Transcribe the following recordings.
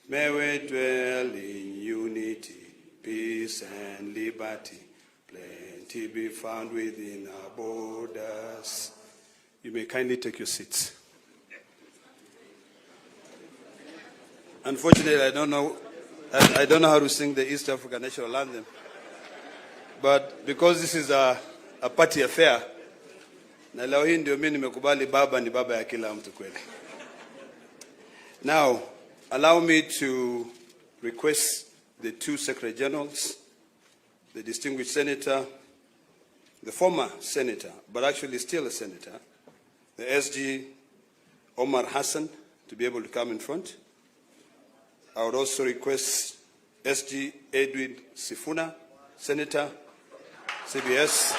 May we dwell in unity, peace and liberty. Plenty be found within our borders. You may kindly take your seats. Unfortunately, I don't know how to sing the East African National Anthem. But because this is a party affair, na leo hii ndio mimi nimekubali baba ni baba ya kila mtu kweli. Now, allow me to request the two Secretary Generals, the distinguished senator, the former senator, but actually still a senator, the SG Omar Hassan, to be able to come in front. I would also request SG Edwin Sifuna, Senator, CBS.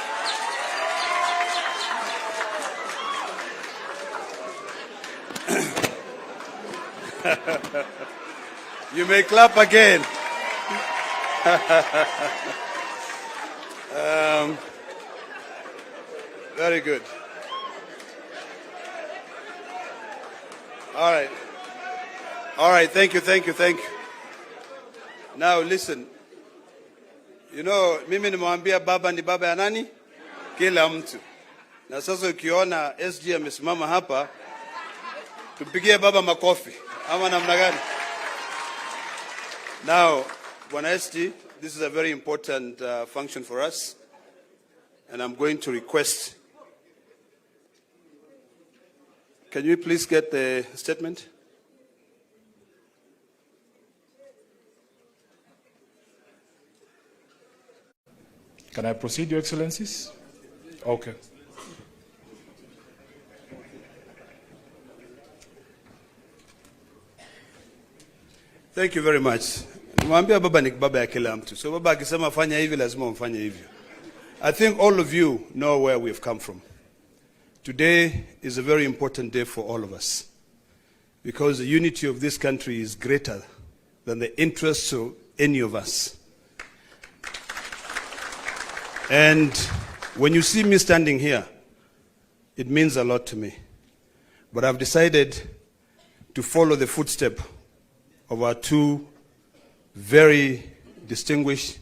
You may clap again. Very good. All right. All right, thank you. Now listen. You know, mimi nimwambia baba ni baba ya nani? Kila mtu. Na sasa ukiona SG amesimama hapa, tupigie baba makofi. Ama namna gani? Now, Bwana SG, this is a very important function for us. And I'm going to request, can you please get the statement? Can I proceed, Your Excellencies? Okay. Thank you very much. Mwambia baba ni baba ya kila mtu. So baba akisema fanya hivi lazima mfanye hivyo. I think all of you know where we've come from. Today is a very important day for all of us because the unity of this country is greater than the interests of any of us. And when you see me standing here, it means a lot to me. But I've decided to follow the footsteps of our two very distinguished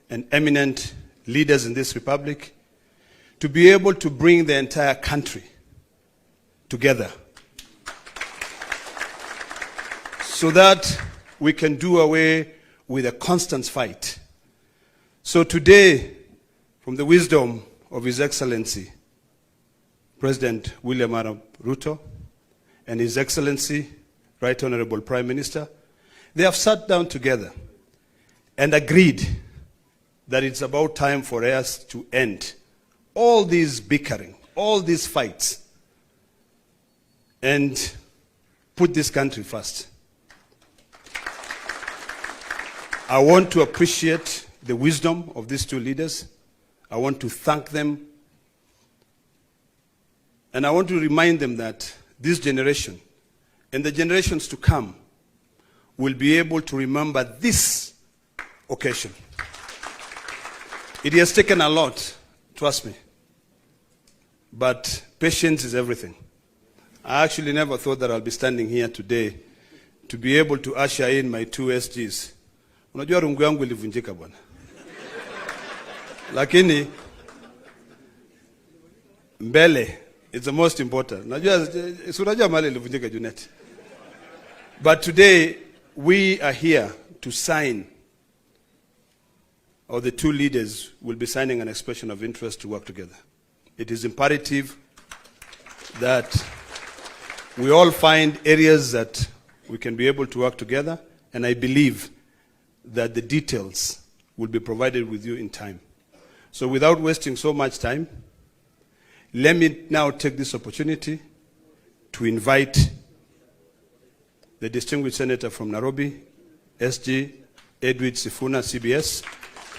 and eminent leaders in this republic to be able to bring the entire country together so that we can do away with a constant fight. So today, from the wisdom of His Excellency, President William Ruto, and His Excellency, Right Honorable Prime Minister, they have sat down together and agreed that it's about time for us to end all these bickering, all these fights, and put this country first. I want to appreciate the wisdom of these two leaders. I want to thank them. And I want to remind them that this generation and the generations to come will be able to remember this occasion. It has taken a lot, trust me. But patience is everything. I actually never thought that I'll be standing here today to be able to usher in my two SGs. Unajua rungu yangu ilivunjika bwana. Lakini mbele, it's the most important. Unajua mali ilivunjika Junet. But today we are here to sign, or the two leaders will be signing an expression of interest to work together. It is imperative that we all find areas that we can be able to work together, and I believe that the details will be provided with you in time. So without wasting so much time, let me now take this opportunity to invite the distinguished senator from Nairobi, SG Edwin Sifuna, CBS,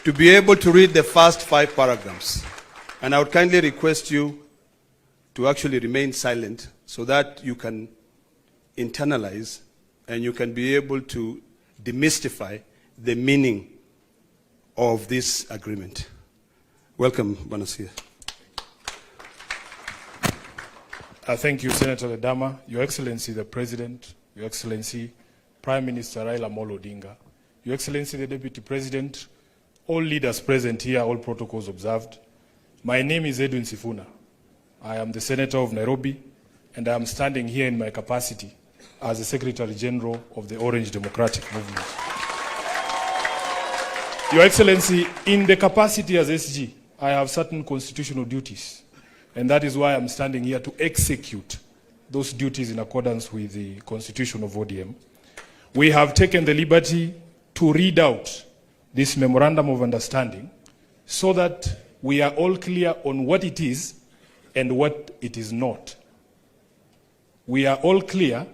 to be able to read the first 5 paragraphs. And I would kindly request you to actually remain silent so that you can internalize and you can be able to demystify the meaning of this agreement. Welcome, Banasia. Thank you, Senator Ledama, Your Excellency the President, Your Excellency Prime Minister Raila Odinga, Your Excellency the Deputy President, all leaders present here, all protocols observed. My name is Edwin Sifuna. I am the Senator of Nairobi, and I am standing here in my capacity as the Secretary General of the Orange Democratic Movement. Your Excellency, in the capacity as SG, I have certain constitutional duties, and that is why I'm standing here to execute those duties in accordance with the Constitution of ODM. We have taken the liberty to read out this Memorandum of Understanding so that we are all clear on what it is and what it is not. We are all clear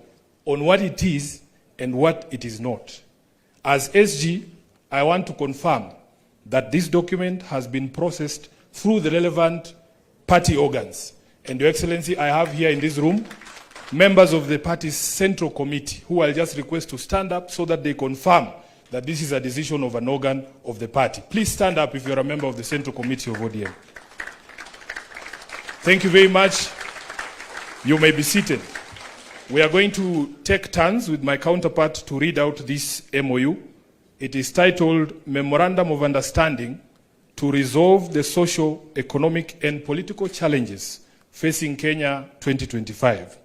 on what it is and what it is not. As SG, I want to confirm that this document has been processed through the relevant party organs. And Your Excellency, I have here in this room members of the party's central committee who I'll just request to stand up so that they confirm that this is a decision of an organ of the party. Please stand up if you're a member of the central committee of ODM. Thank you very much. You may be seated. We are going to take turns with my counterpart to read out this MOU. It is titled Memorandum of Understanding to Resolve the Social, Economic and Political Challenges Facing Kenya 2025.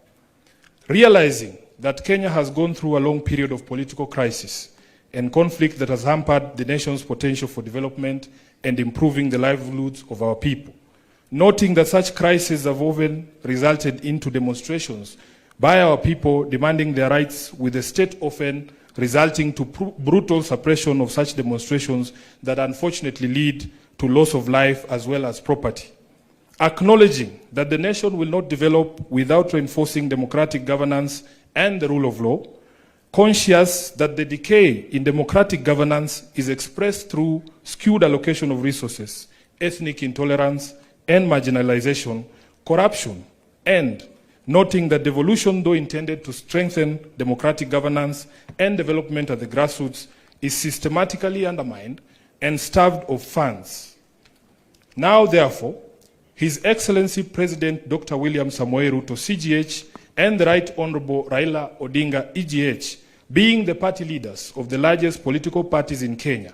Realizing that Kenya has gone through a long period of political crisis and conflict that has hampered the nation's potential for development and improving the livelihoods of our people. Noting that such crises have often resulted into demonstrations by our people demanding their rights, with the state often resulting to brutal suppression of such demonstrations that unfortunately lead to loss of life as well as property. Acknowledging that the nation will not develop without reinforcing democratic governance and the rule of law, conscious that the decay in democratic governance is expressed through skewed allocation of resources, ethnic intolerance and marginalization, corruption, and noting that devolution, though intended to strengthen democratic governance and development at the grassroots, is systematically undermined and starved of funds. Now, therefore, His Excellency President Dr. William Samoei Ruto, CGH, and the Right Honorable Raila Odinga, EGH, being the party leaders of the largest political parties in Kenya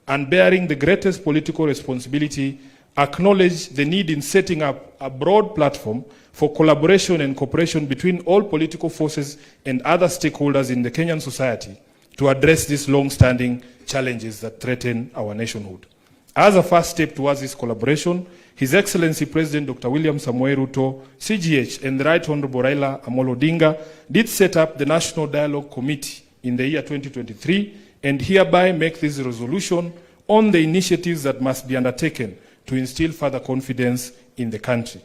and bearing the greatest political responsibility, acknowledge the need in setting up a broad platform for collaboration and cooperation between all political forces and other stakeholders in the Kenyan society to address these long-standing challenges that threaten our nationhood. As a first step towards this collaboration, His Excellency President Dr. William Samoei Ruto, CGH, and the Right Honorable Raila Odinga did set up the National Dialogue Committee in the year 2023 and hereby make this resolution on the initiatives that must be undertaken to instill further confidence in the country.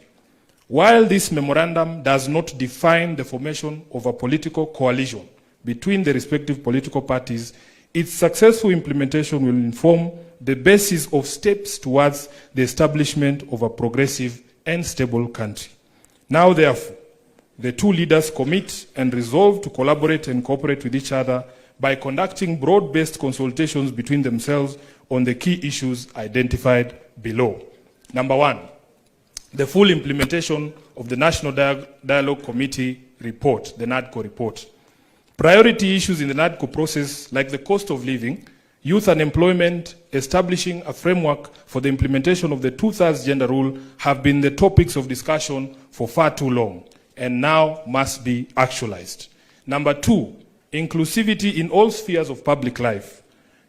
While this memorandum does not define the formation of a political coalition between the respective political parties, its successful implementation will inform the basis of steps towards the establishment of a progressive and stable country. Now, therefore, the two leaders commit and resolve to collaborate and cooperate with each other by conducting broad-based consultations between themselves on the key issues identified below. Number one, the full implementation of the National Dialogue Committee report, the NADCO report. Priority issues in the NADCO process, like the cost of living, youth unemployment, establishing a framework for the implementation of the 2/3 gender rule, have been the topics of discussion for far too long and now must be actualized. Number two, inclusivity in all spheres of public life.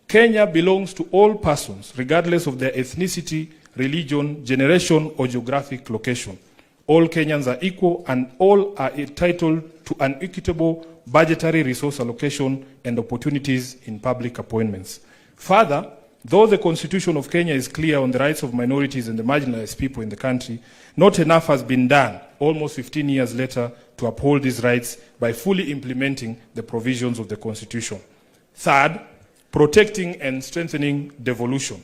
Kenya belongs to all persons, regardless of their ethnicity, religion, generation, or geographic location. All Kenyans are equal and all are entitled to an equitable budgetary resource allocation and opportunities in public appointments. Further, though the Constitution of Kenya is clear on the rights of minorities and the marginalized people in the country, not enough has been done, almost 15 years later, to uphold these rights by fully implementing the provisions of the Constitution. Third, protecting and strengthening devolution.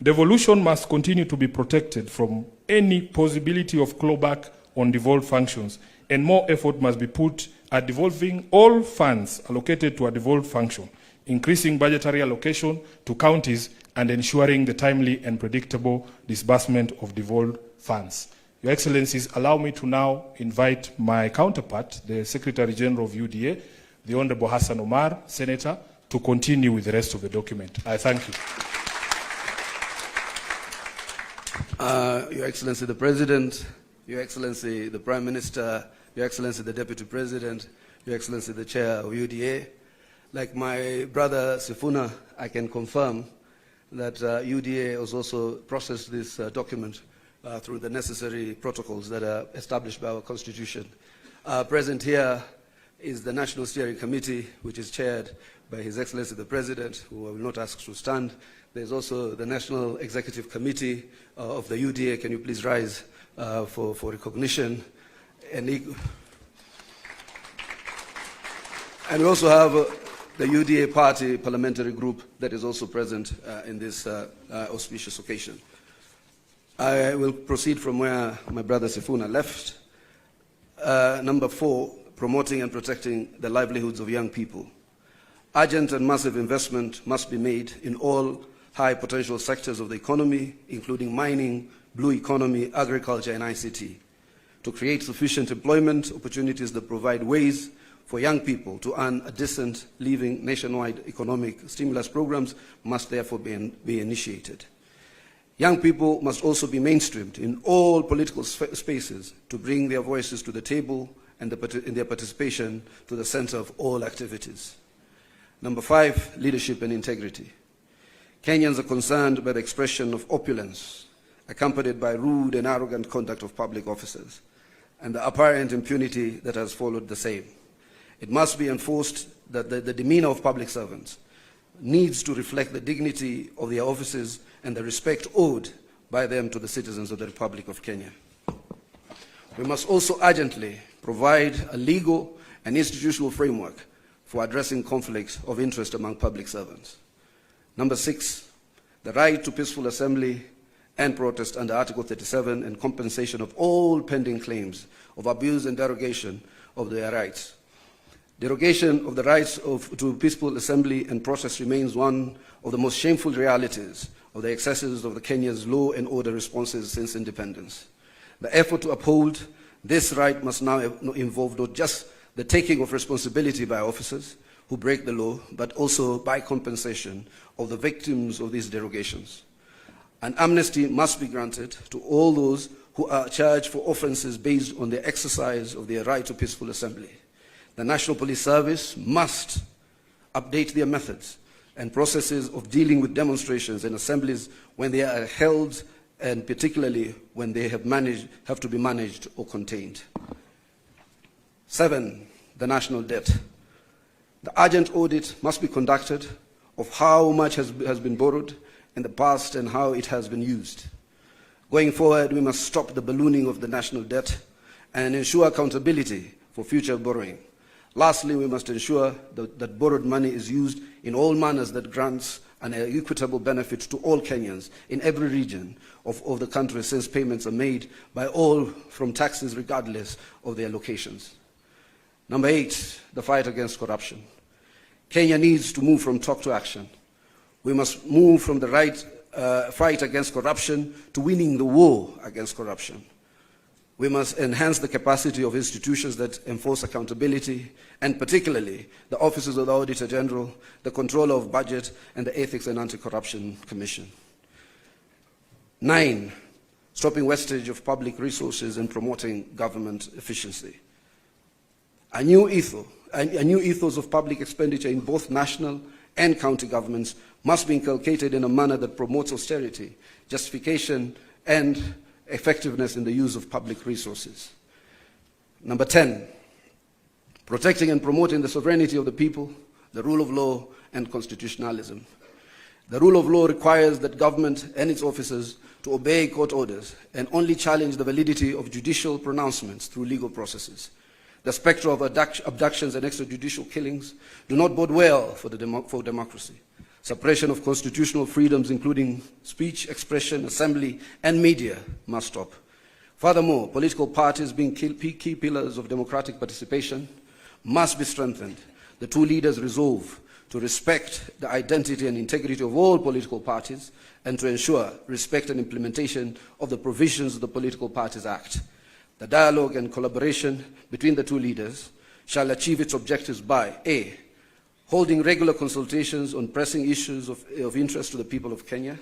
Devolution must continue to be protected from any possibility of clawback on devolved functions, and more effort must be put at devolving all funds allocated to a devolved function, increasing budgetary allocation to counties, and ensuring the timely and predictable disbursement of devolved funds. Your Excellencies, allow me to now invite my counterpart, the Secretary General of UDA, the Honorable Hassan Omar, Senator, to continue with the rest of the document. I thank you. Your Excellency the President, Your Excellency the Prime Minister, Your Excellency the Deputy President, Your Excellency the Chair of UDA. Like my brother Sifuna, I can confirm that UDA has also processed this document through the necessary protocols that are established by our Constitution. Present here is the National Steering Committee, which is chaired by His Excellency the President, who I will not ask to stand. There's also the National Executive Committee of the UDA. Can you please rise for recognition? And we also have the UDA Party Parliamentary Group that is also present in this auspicious occasion. I will proceed from where my brother Sifuna left. Number 4, promoting and protecting the livelihoods of young people. Urgent and massive investment must be made in all high potential sectors of the economy, including mining, blue economy, agriculture, and ICT, to create sufficient employment opportunities that provide ways for young people to earn a decent living. Nationwide economic stimulus programs must therefore be initiated. Young people must also be mainstreamed in all political spaces to bring their voices to the table and their participation to the center of all activities. Number 5, leadership and integrity. Kenyans are concerned by the expression of opulence, accompanied by rude and arrogant conduct of public officers, and the apparent impunity that has followed the same. It must be enforced that the demeanor of public servants needs to reflect the dignity of their offices and the respect owed by them to the citizens of the Republic of Kenya. We must also urgently provide a legal and institutional framework for addressing conflicts of interest among public servants. Number 6, the right to peaceful assembly and protest under Article 37 and compensation of all pending claims of abuse and derogation of their rights. Derogation of the rights to peaceful assembly and protest remains one of the most shameful realities of the excesses of the Kenya's law and order responses since independence. The effort to uphold this right must now involve not just the taking of responsibility by officers who break the law, but also by compensation of the victims of these derogations. An amnesty must be granted to all those who are charged for offenses based on the exercise of their right to peaceful assembly. The National Police Service must update their methods and processes of dealing with demonstrations and assemblies when they are held, and particularly when they have to be managed or contained. 7, the national debt. The urgent audit must be conducted of how much has been borrowed in the past and how it has been used. Going forward, we must stop the ballooning of the national debt and ensure accountability for future borrowing. Lastly, we must ensure that borrowed money is used in all manners that grants an equitable benefit to all Kenyans in every region of the country, since payments are made by all from taxes regardless of their locations. Number 8, the fight against corruption. Kenya needs to move from talk to action. We must move from the fight against corruption to winning the war against corruption. We must enhance the capacity of institutions that enforce accountability, and particularly the offices of the Auditor General, the Controller of Budget, and the Ethics and Anti-Corruption Commission. 9, stopping wastage of public resources and promoting government efficiency. A new ethos of public expenditure in both national and county governments must be inculcated in a manner that promotes austerity, justification, and effectiveness in the use of public resources. Number 10, protecting and promoting the sovereignty of the people, the rule of law, and constitutionalism. The rule of law requires that government and its officers to obey court orders and only challenge the validity of judicial pronouncements through legal processes. The spectre of abductions and extrajudicial killings do not bode well for democracy. Suppression of constitutional freedoms, including speech, expression, assembly, and media, must stop. Furthermore, political parties, being key pillars of democratic participation, must be strengthened. The two leaders resolve to respect the identity and integrity of all political parties and to ensure respect and implementation of the provisions of the Political Parties Act. The dialogue and collaboration between the two leaders shall achieve its objectives by A, holding regular consultations on pressing issues of interest to the people of Kenya,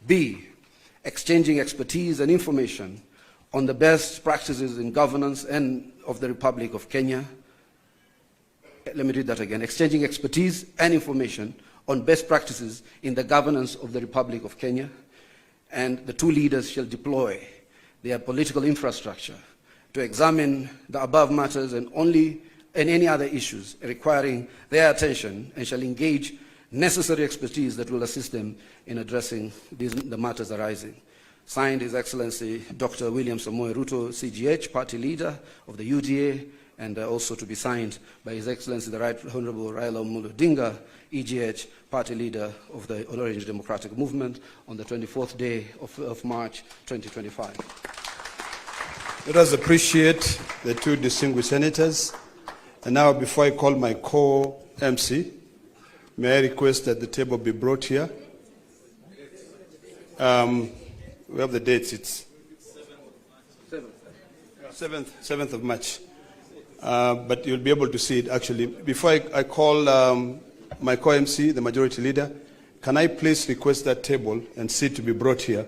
B, exchanging expertise and information on the best practices in governance and of the Republic of Kenya. Let me read that again. Exchanging expertise and information on best practices in the governance of the Republic of Kenya, and the two leaders shall deploy their political infrastructure to examine the above matters and any other issues requiring their attention, and shall engage necessary expertise that will assist them in addressing the matters arising. Signed, His Excellency Dr. William Samoei Ruto, CGH, Party Leader of the UDA, and also to be signed by His Excellency the Right Honorable Raila Odinga, EGH, Party Leader of the Orange Democratic Movement, on the 24th day of March 2025. Let us appreciate the two distinguished senators. And now, before I call my co-MC, may I request that the table be brought here? We have the dates. It's 7th of March. But you'll be able to see it actually. Before I call my co-MC, the majority leader, can I please request that table and seat to be brought here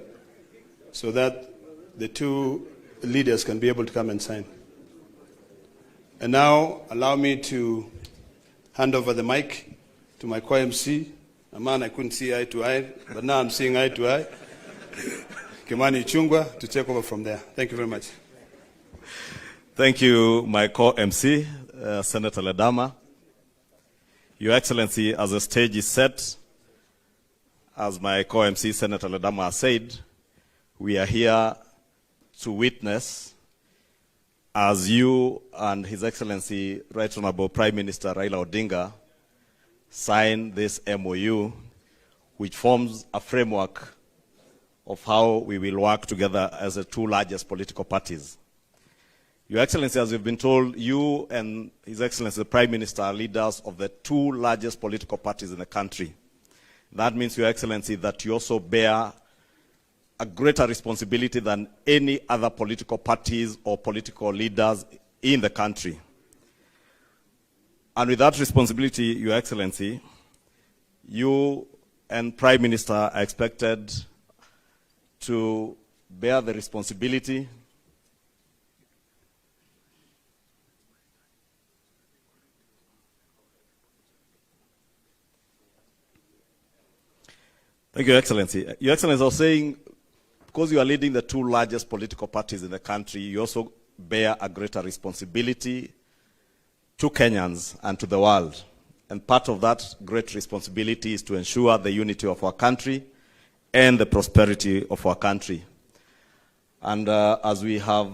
so that the two leaders can be able to come and sign? And now, allow me to hand over the mic to my co-MC, a man I couldn't see eye to eye, but now I'm seeing eye to eye, Kimani Ichung'wah, to take over from there. Thank you very much. Thank you, my co-MC, Senator Ledama. Your Excellency, as the stage is set, as my co-MC, Senator Ledama, has said, we are here to witness as you and His Excellency Right Honorable Prime Minister Raila Odinga sign this MOU, which forms a framework of how we will work together as the two largest political parties. Your Excellency, as you've been told, you and His Excellency the Prime Minister are leaders of the two largest political parties in the country. That means, Your Excellency, that you also bear a greater responsibility than any other political parties or political leaders in the country. And with that responsibility, Your Excellency, you and Prime Minister are expected to bear the responsibility Thank you, Your Excellency. Your Excellency, I was saying, because you are leading the two largest political parties in the country, you also bear a greater responsibility to Kenyans and to the world. And part of that great responsibility is to ensure the unity of our country and the prosperity of our country. And as we have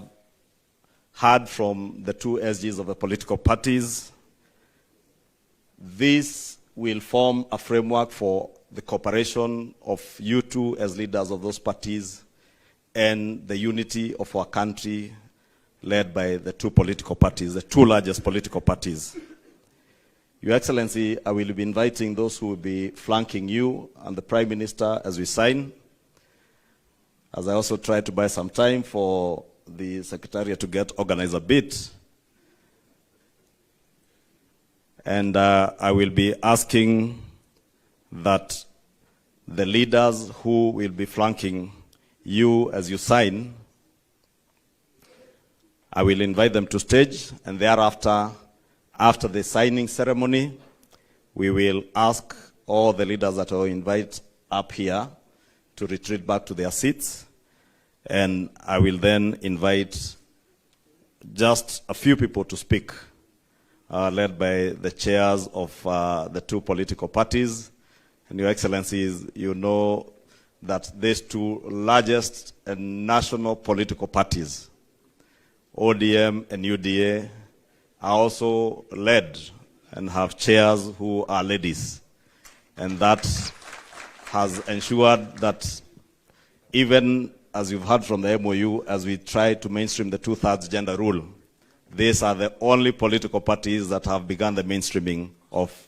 heard from the two SGs of the political parties, this will form a framework for the cooperation of you two as leaders of those parties and the unity of our country led by the two political parties, the two largest political parties. Your Excellency, I will be inviting those who will be flanking you and the Prime Minister as we sign, as I also try to buy some time for the Secretariat to get organized a bit. And I will be asking that the leaders who will be flanking you as you sign, I will invite them to stage, and thereafter, after the signing ceremony, we will ask all the leaders that are invited up here to retreat back to their seats, and I will then invite just a few people to speak, led by the chairs of the two political parties. And Your Excellencies, you know that these two largest national political parties, ODM and UDA, are also led and have chairs who are ladies. And that has ensured that even as you've heard from the MOU, as we try to mainstream the 2/3 gender rule, these are the only political parties that have begun the mainstreaming of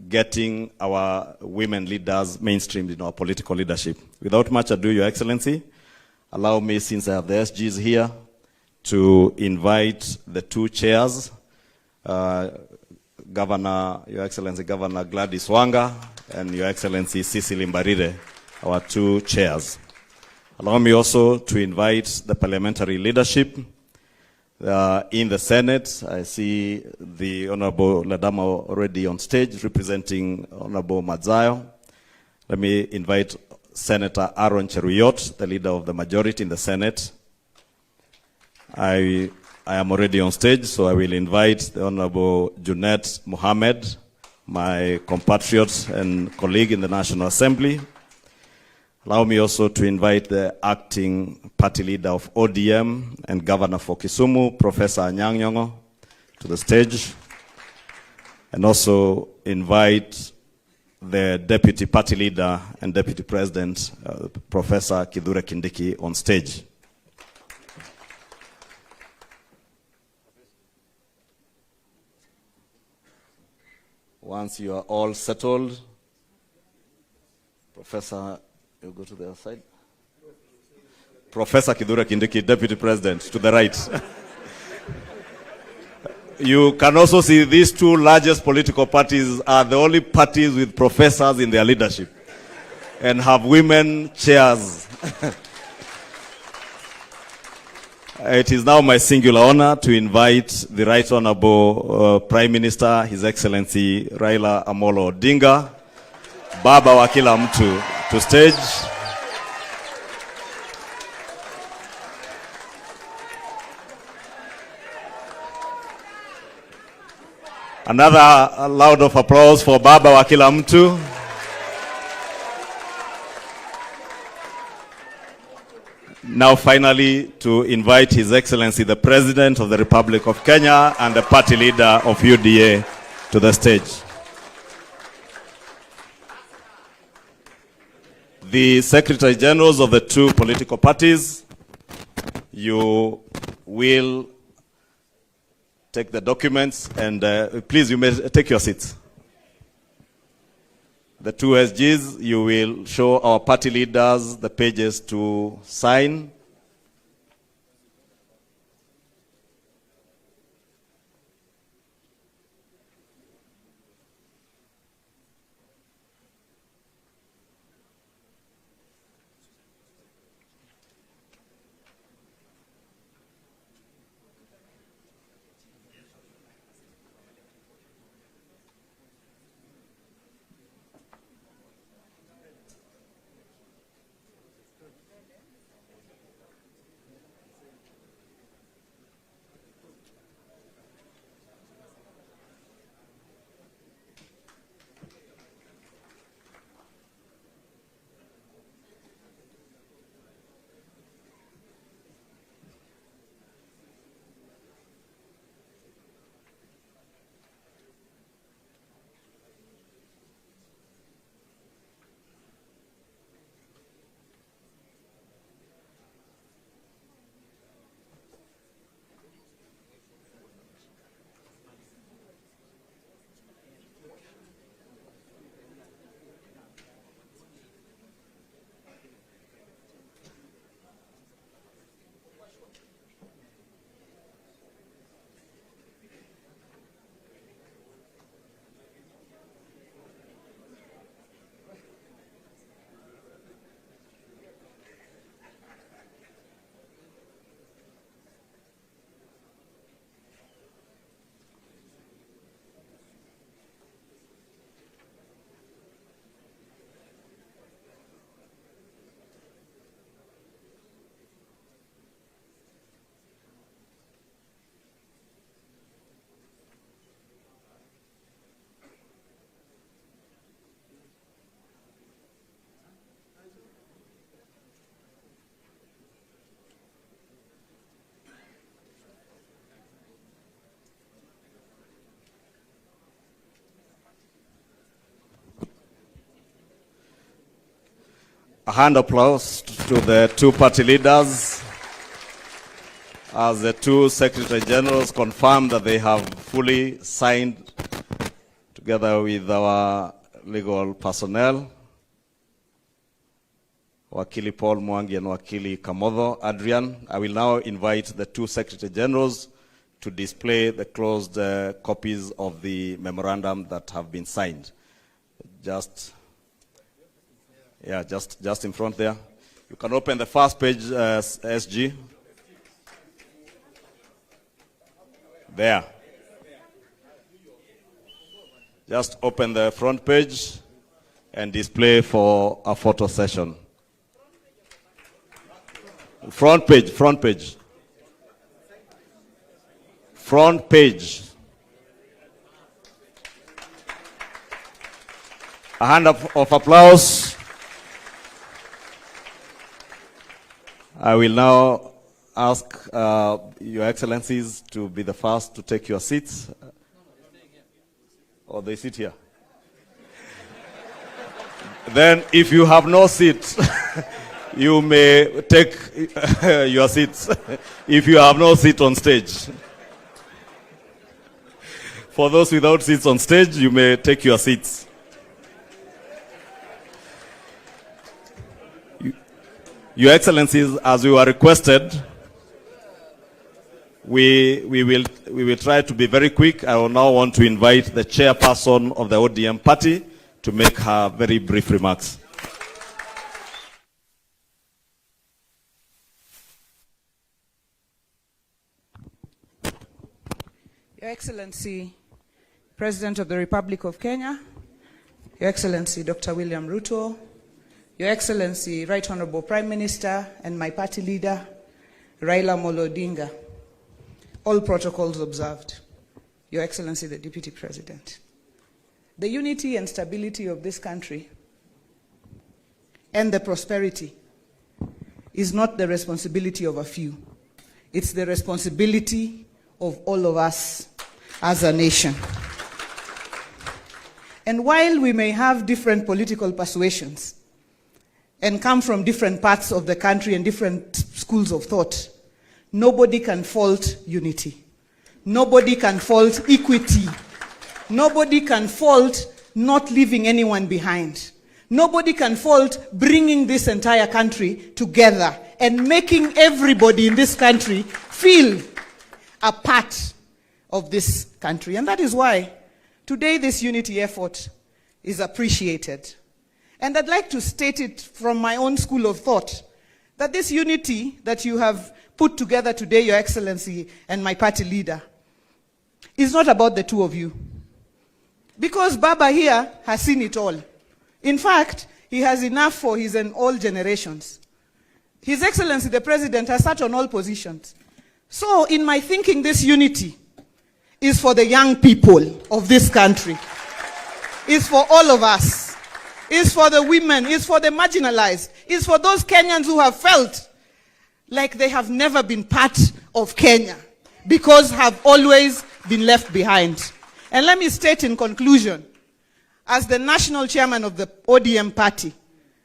getting our women leaders mainstreamed in our political leadership. Without much ado, Your Excellency, allow me, since I have the SGs here, to invite the two chairs, Governor, Your Excellency Governor Gladys Wanga and Your Excellency Cecily Mbarire, our two chairs. Allow me also to invite the parliamentary leadership in the Senate. I see the Honorable Ladama already on stage representing Honorable Madzayo. Let me invite Senator Aaron Cheruyot, the leader of the majority in the Senate. I am already on stage, so I will invite the Honorable Junet Mohammed, my compatriot and colleague in the National Assembly. Allow me also to invite the acting party leader of ODM and governor for Kisumu, Professor Anyang' Nyong'o, to the stage. And also invite the deputy party leader and deputy president, Professor Kithure Kindiki, on stage. Once you are all settled, Professor, you go to the other side. Professor Kithure Kindiki, deputy president, to the right. You can also see these two largest political parties are the only parties with professors in their leadership and have women chairs. It is now my singular honor to invite the Right Honorable Prime Minister, His Excellency Raila Amolo Odinga, Baba wa kila mtu, to stage. Another loud of applause for Baba wa kila mtu. Now finally to invite His Excellency the President of the Republic of Kenya and the party leader of UDA to the stage. The Secretary Generals of the two political parties, you will take the documents and please, you may take your seats. The two SGs, you will show our party leaders the pages to sign. A hand applause to the two party leaders as the two Secretary Generals confirm that they have fully signed together with our legal personnel. Wakili Paul Mwangi and Wakili Kamodho Adrian. I will now invite the two Secretary Generals to display the closed copies of the memorandum that have been signed. Just in front there. You can open the first page, SG. There. Just open the front page and display for a photo session. Front page. Front page. A hand of applause. I will now ask Your Excellencies to be the first to take your seats. Or they sit here. Then, if you have no seat, you may take your seats. If you have no seat on stage. For those without seats on stage, you may take your seats. Your Excellencies, as we were requested, we will try to be very quick. I will now want to invite the chairperson of the ODM party to make her very brief remarks. Your Excellency, President of the Republic of Kenya, Your Excellency, Dr. William Ruto, Your Excellency, Right Honorable Prime Minister and my party leader, Raila Odinga, all protocols observed. Your Excellency, the Deputy President. The unity and stability of this country and the prosperity is not the responsibility of a few. It's the responsibility of all of us as a nation. And while we may have different political persuasions and come from different parts of the country and different schools of thought, nobody can fault unity. Nobody can fault equity. Nobody can fault not leaving anyone behind. Nobody can fault bringing this entire country together and making everybody in this country feel a part of this country. And that is why today this unity effort is appreciated. And I'd like to state it from my own school of thought, that this unity that you have put together today, Your Excellency and my party leader, is not about the two of you. Because Baba here has seen it all. In fact, he has enough for his and all generations. His Excellency, the President, has sat on all positions. So, in my thinking, this unity is for the young people of this country. It's for all of us. It's for the women. It's for the marginalized. It's for those Kenyans who have felt like they have never been part of Kenya because have always been left behind. And let me state in conclusion, as the national chairman of the ODM party,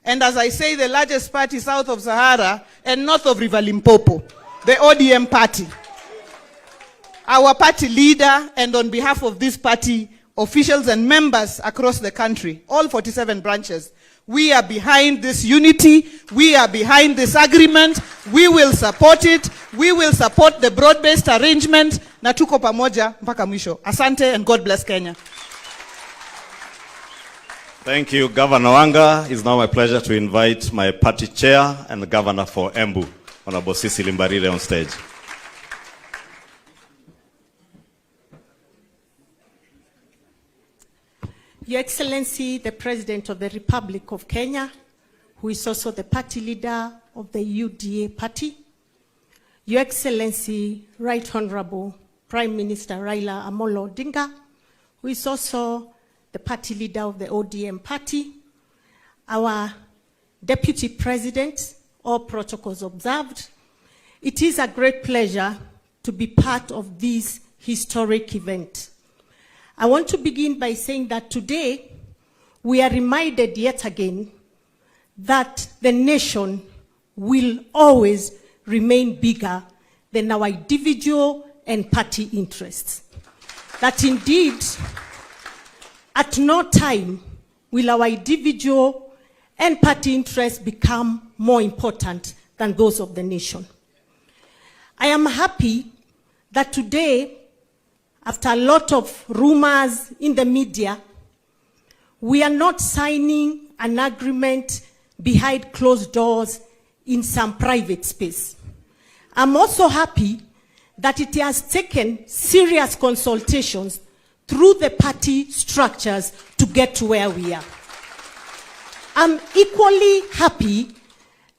and as I say, the largest party south of Sahara and north of River Limpopo, the ODM party, our party leader, and on behalf of this party, officials and members across the country, all 47 branches, we are behind this unity, we are behind this agreement, we will support it, we will support the broad-based arrangement, na tuko pamoja mpaka mwisho. Asante and God bless Kenya. Thank you, Governor Wanga. It's now my pleasure to invite my party chair and the governor for Embu, Honorable Sisi Limbarire, on stage. Your Excellency, the President of the Republic of Kenya, who is also the party leader of the UDA party, Your Excellency, Right Honorable Prime Minister Raila Amolo Odinga, who is also the party leader of the ODM party, our Deputy President, all protocols observed. It is a great pleasure to be part of this historic event. I want to begin by saying that today we are reminded yet again that the nation will always remain bigger than our individual and party interests. That indeed, at no time will our individual and party interests become more important than those of the nation. I am happy that today, after a lot of rumors in the media, we are not signing an agreement behind closed doors in some private space. I'm also happy that it has taken serious consultations through the party structures to get to where we are. I'm equally happy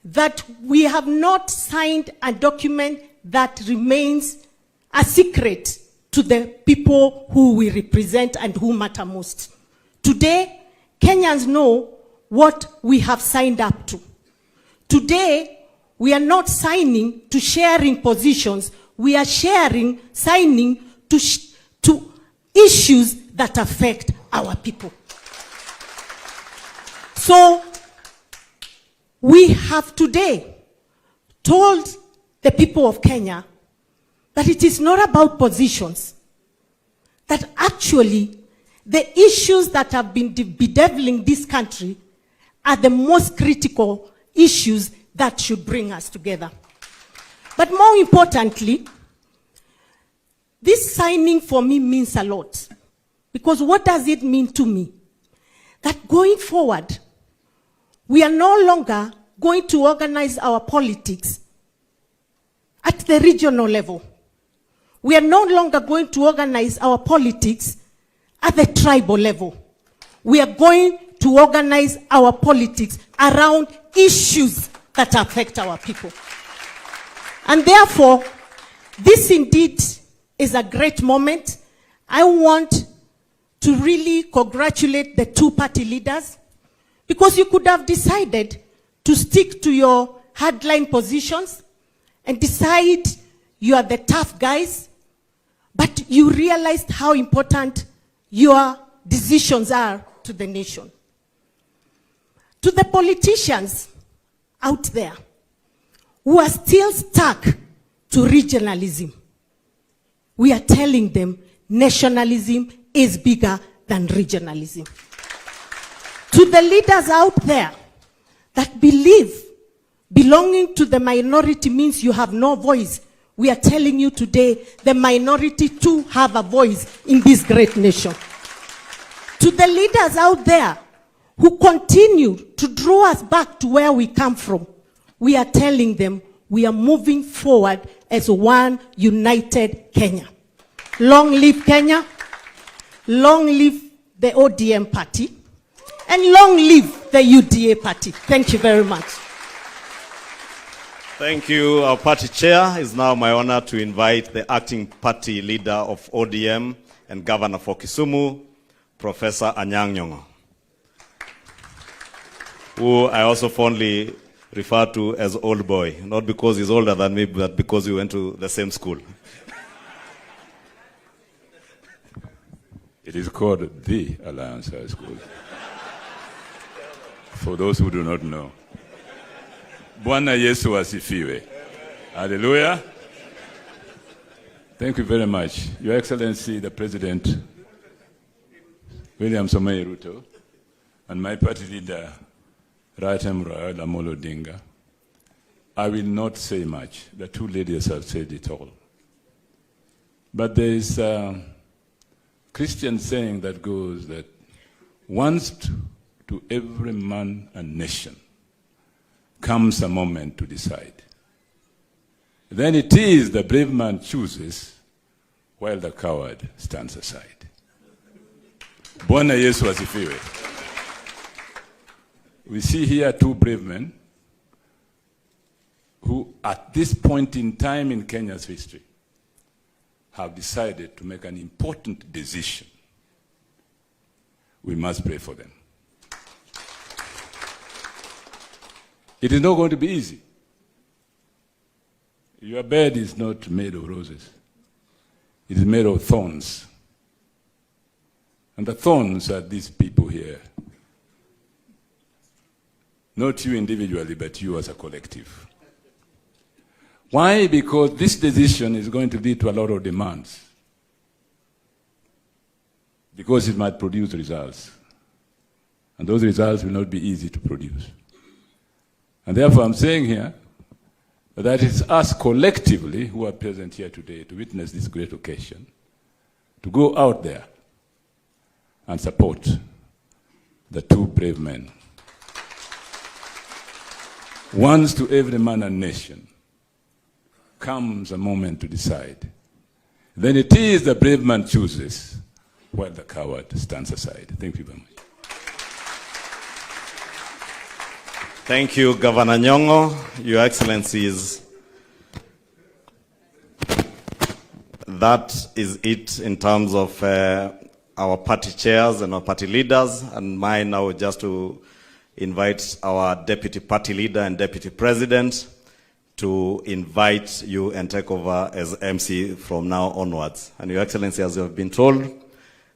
that we have not signed a document that remains a secret to the people who we represent and who matter most. Today, Kenyans know what we have signed up to. Today, we are not signing to sharing positions. We are signing to issues that affect our people. So, we have today told the people of Kenya that it is not about positions, that actually the issues that have been bedeviling this country are the most critical issues that should bring us together. But more importantly, this signing for me means a lot. Because what does it mean to me? That going forward, we are no longer going to organize our politics at the regional level. We are no longer going to organize our politics at the tribal level. We are going to organize our politics around issues that affect our people. And therefore, this indeed is a great moment. I want to really congratulate the two party leaders, because you could have decided to stick to your hardline positions and decide you are the tough guys, but you realized how important your decisions are to the nation. To the politicians out there who are still stuck to regionalism, we are telling them nationalism is bigger than regionalism. To the leaders out there that believe belonging to the minority means you have no voice, we are telling you today the minority too have a voice in this great nation. To the leaders out there who continue to draw us back to where we come from, we are telling them we are moving forward as one united Kenya. Long live Kenya, long live the ODM party, and long live the UDA party. Thank you very much. Thank you. Our party chair. It's now my honor to invite the acting party leader of ODM and governor for Kisumu, Professor Anyang' Nyong'o, who I also fondly refer to as old boy, not because he's older than me, but because we went to the same school. It is called the Alliance High School. For those who do not know. Bwana Yesu asifiwe. Hallelujah. Thank you very much. Your Excellency, the President, William Ruto, and my party leader, Raila Odinga. I will not say much. The two ladies have said it all. But there is a Christian saying that goes that once to every man and nation comes a moment to decide. Then it is the brave man chooses while the coward stands aside. Bwana Yesu asifiwe. We see here two brave men who at this point in time in Kenya's history have decided to make an important decision. We must pray for them. It is not going to be easy. Your bed is not made of roses. It is made of thorns. And the thorns are these people here. Not you individually, but you as a collective. Why? Because this decision is going to lead to a lot of demands. Because it might produce results. And those results will not be easy to produce. And therefore, I'm saying here that it's us collectively who are present here today to witness this great occasion, to go out there and support the two brave men. Once to every man and nation comes a moment to decide. Then it is the brave man chooses, while the coward stands aside. Thank you very much. Thank you, Governor Nyong'o. Your Excellencies, that is it in terms of our party chairs and our party leaders, and mine now just to invite our deputy party leader and deputy president to invite you and take over as MC from now onwards. And Your Excellency, as you have been told,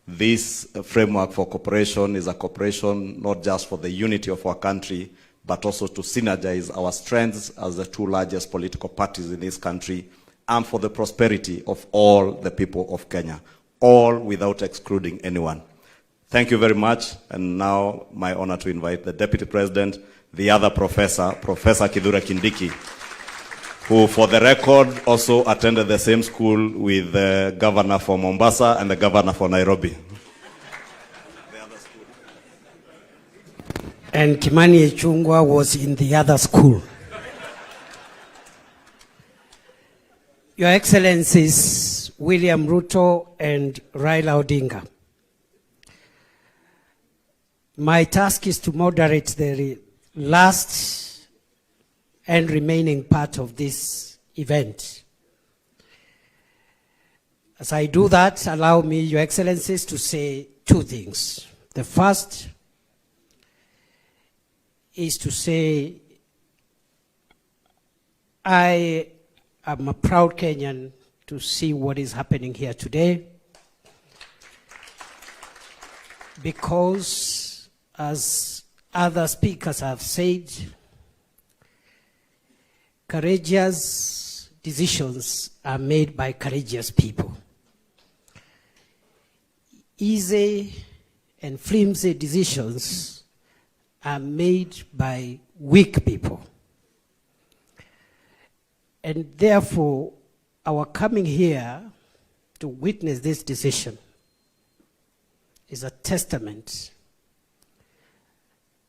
this framework for cooperation is a cooperation not just for the unity of our country, but also to synergize our strengths as the two largest political parties in this country and for the prosperity of all the people of Kenya, all without excluding anyone. Thank you very much. And now my honor to invite the Deputy President, the other professor, Professor Kithure Kindiki, who for the record also attended the same school with the governor for Mombasa and the governor for Nairobi. And Kimani Ichung'wah was in the other school. Your Excellencies, William Ruto and Raila Odinga, my task is to moderate the last and remaining part of this event. As I do that, allow me, Your Excellencies, to say two things. The first is to say I am a proud Kenyan to see what is happening here today, because, as other speakers have said, courageous decisions are made by courageous people. Easy and flimsy decisions are made by weak people. And therefore, our coming here to witness this decision is a testament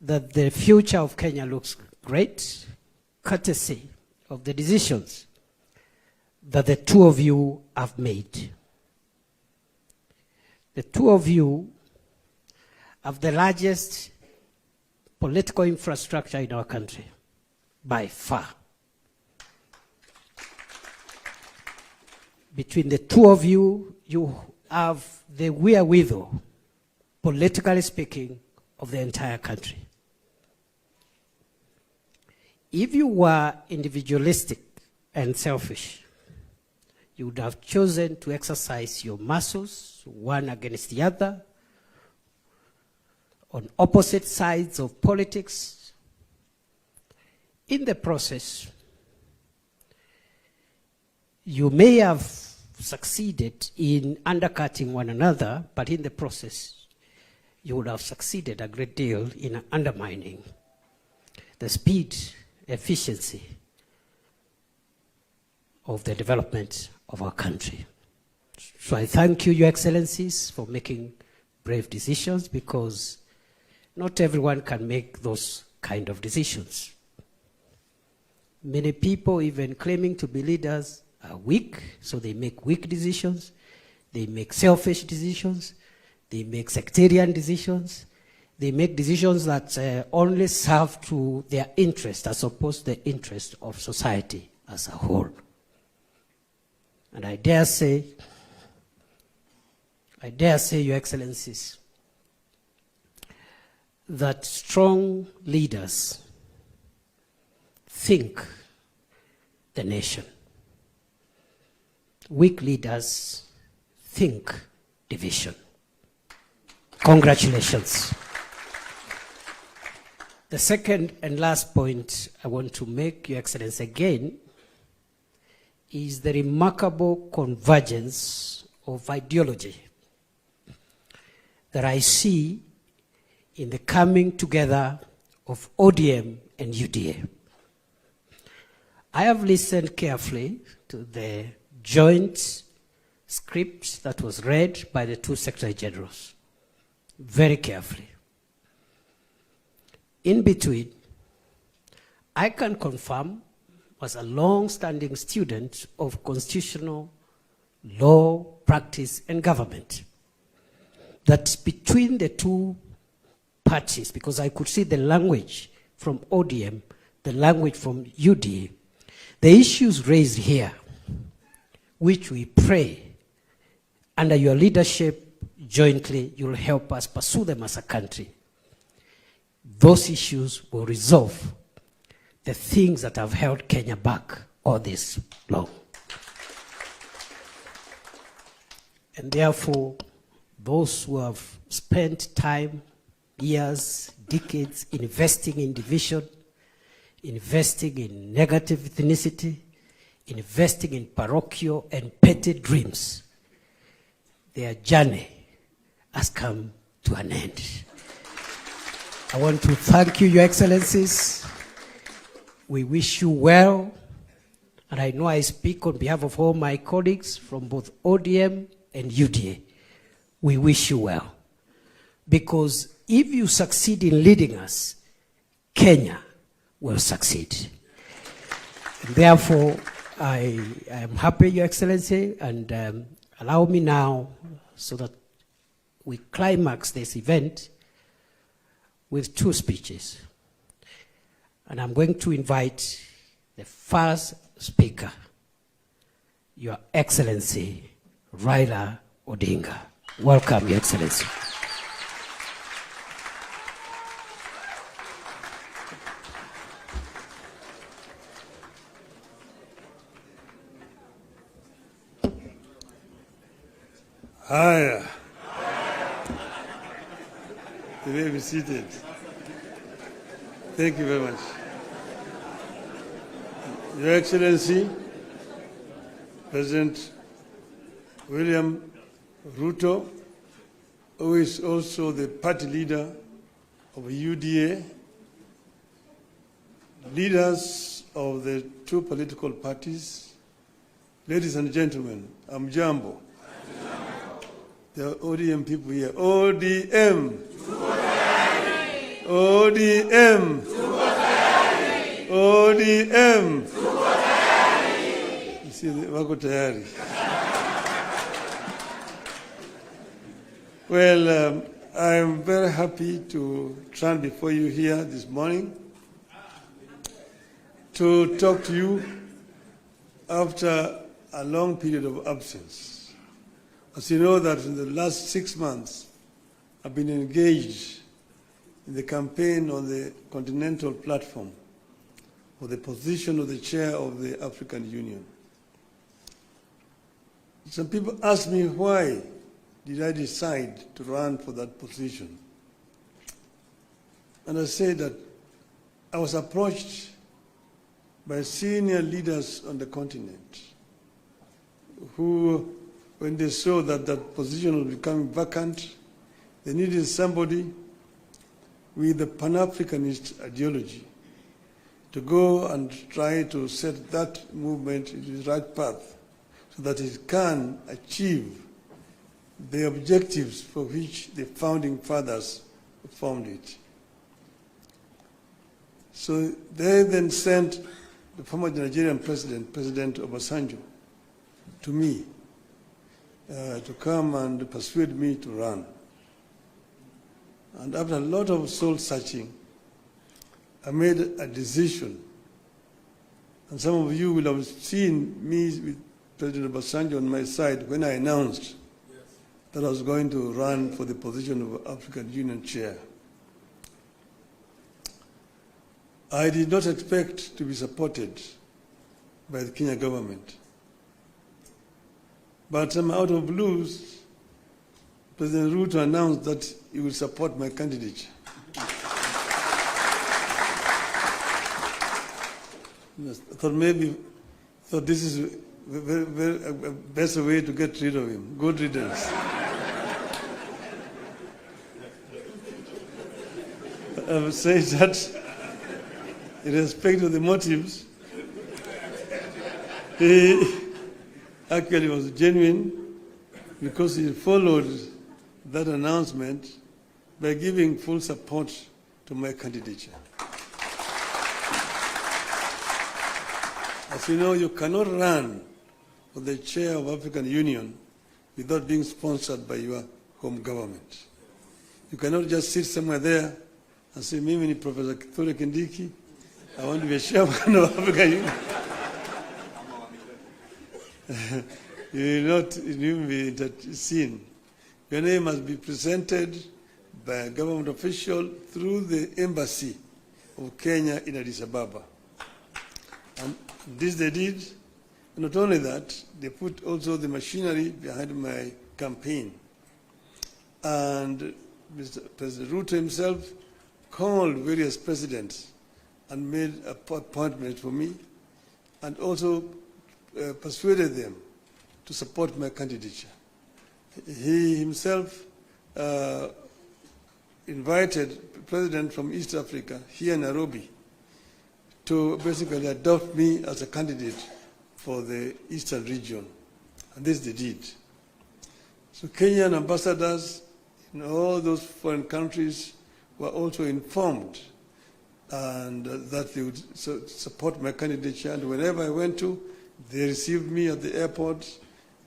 that the future of Kenya looks great, courtesy of the decisions that the two of you have made. The two of you have the largest political infrastructure in our country, by far. Between the two of you, you have the wherewithal, politically speaking, of the entire country. If you were individualistic and selfish, you would have chosen to exercise your muscles, one against the other, on opposite sides of politics. In the process, you may have succeeded in undercutting one another, but in the process, you would have succeeded a great deal in undermining the speed, efficiency of the development of our country. So I thank you, Your Excellencies, for making brave decisions, because not everyone can make those kind of decisions. Many people, even claiming to be leaders, are weak, so they make weak decisions, they make selfish decisions, they make sectarian decisions, they make decisions that only serve to their interest as opposed to the interest of society as a whole. And I dare say, Your Excellencies, that strong leaders think the nation. Weak leaders think division. Congratulations. The second and last point I want to make, Your Excellency, again, is the remarkable convergence of ideology that I see in the coming together of ODM and UDA. I have listened carefully to the joint script that was read by the two Secretary Generals, very carefully. In between, I can confirm, as a long-standing student of constitutional law, practice, and government, that between the two parties, because I could see the language from ODM, the language from UDA, the issues raised here, which we pray under your leadership jointly, you'll help us pursue them as a country. Those issues will resolve the things that have held Kenya back all this long. And therefore, those who have spent time, years, decades investing in division, investing in negative ethnicity, investing in parochial and petty dreams, their journey has come to an end. I want to thank you, Your Excellencies. We wish you well, and I know I speak on behalf of all my colleagues from both ODM and UDA. We wish you well, because if you succeed in leading us, Kenya will succeed. And therefore, I am happy, Your Excellency, and allow me now, so that we climax this event with two speeches. And I'm going to invite the first speaker, Your Excellency, Raila Odinga. Welcome, Your Excellency. Hi. You may be seated. Thank you very much. Your Excellency, President William Ruto, who is also the party leader of UDA, leaders of the two political parties, ladies and gentlemen, Amjambo. The ODM people here. ODM. ODM. ODM. You see, wako tayari. Well, I'm very happy to stand before you here this morning to talk to you after a long period of absence. As you know, that in the last 6 months, I've been engaged in the campaign on the continental platform for the position of the chair of the African Union. Some people ask me, why did I decide to run for that position? And I say that I was approached by senior leaders on the continent who, when they saw that that position was becoming vacant, they needed somebody with a Pan-Africanist ideology to go and try to set that movement into the right path so that it can achieve the objectives for which the founding fathers formed it. So they then sent the former Nigerian president, President Obasanjo, to me to come and persuade me to run. And after a lot of soul searching, I made a decision. And some of you will have seen me with President Obasanjo on my side when I announced that I was going to run for the position of African Union chair. I did not expect to be supported by the Kenya government. But out of blues, President Ruto announced that he will support my candidature. I thought this is a better way to get rid of him. Good riddance. I've said that in respect to the motives, he actually was genuine because he followed that announcement by giving full support to my candidature. As you know, you cannot run for the chair of African Union without being sponsored by your home government. You cannot just sit somewhere there and say, Mimi ni Professor Kithure Kindiki, I want to be a chairman of African Union. You will not even be seen. Your name must be presented by a government official through the embassy of Kenya in Addis Ababa. And this they did. And not only that, they put also the machinery behind my campaign. And Mr. Prs.Ruto himself called various presidents and made appointments for me, and also persuaded them to support my candidature. He himself invited a president from East Africa, here in Nairobi, to basically adopt me as a candidate for the Eastern region. And this they did. So Kenyan ambassadors in all those foreign countries were also informed and that they would support my candidature. And whenever I went to, they received me at the airport,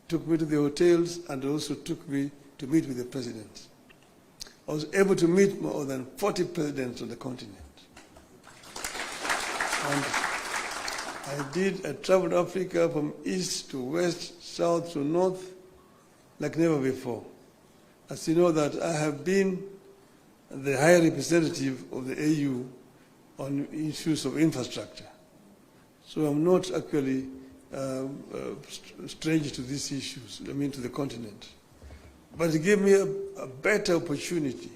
took me to the hotels, and also took me to meet with the president. I was able to meet more than 40 presidents on the continent. And I traveled Africa from east to west, south to north, like never before. As you know that I have been the high representative of the AU on issues of infrastructure. So I'm not actually strange to these issues, I mean to the continent. But it gave me a better opportunity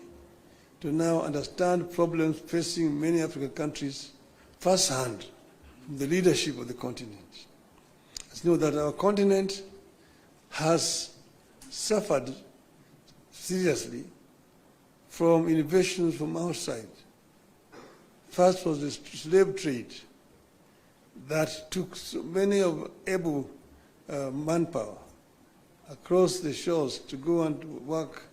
to now understand problems facing many African countries firsthand from the leadership of the continent. As you know that our continent has suffered seriously from innovations from outside. First was the slave trade that took so many of able manpower across the shores to go and work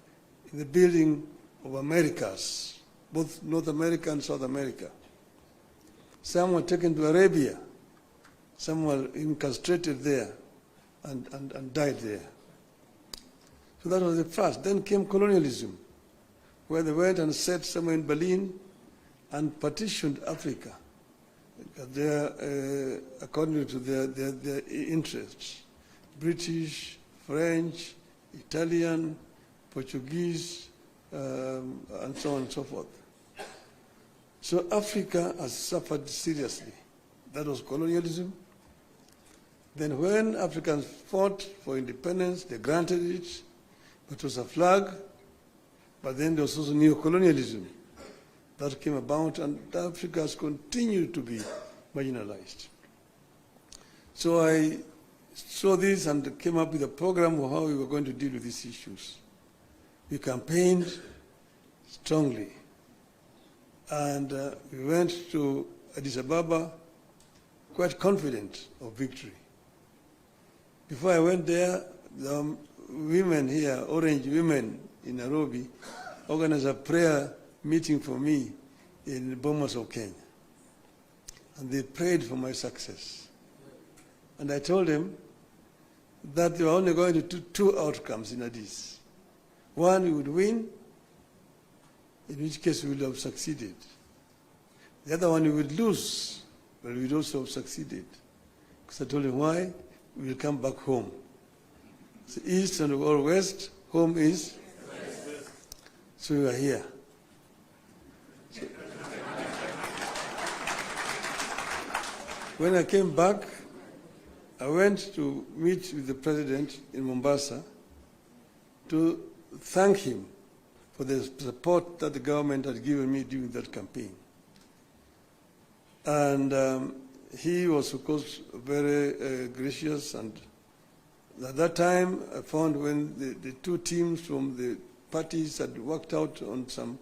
in the building of Americas, both North America and South America. Some were taken to Arabia, some were incarcerated there and died there. So that was the first. Then came colonialism, where they went and sat somewhere in Berlin and partitioned Africa according to their interests. British, French, Italian, Portuguese, and so on and so forth. So Africa has suffered seriously. That was colonialism. Then when Africans fought for independence, they granted it, but it was a flag. But then there was also neo-colonialism that came about, and Africa has continued to be marginalized. So I saw this and came up with a program of how we were going to deal with these issues. We campaigned strongly, and we went to Addis Ababa quite confident of victory. Before I went there, the women here, Orange women in Nairobi, organized a prayer meeting for me in Bomas of Kenya. And they prayed for my success. And I told them that they were only going to do two outcomes in Addis. One, we would win, in which case we would have succeeded. The other one, we would lose, but we would also have succeeded. Because I told them why? We will come back home. So east and or west, home is west. So we are here. So when I came back, I went to meet with the president in Mombasa to thank him for the support that the government had given me during that campaign. And he was, of course, very gracious. And at that time, I found when the two teams from the parties had worked out on some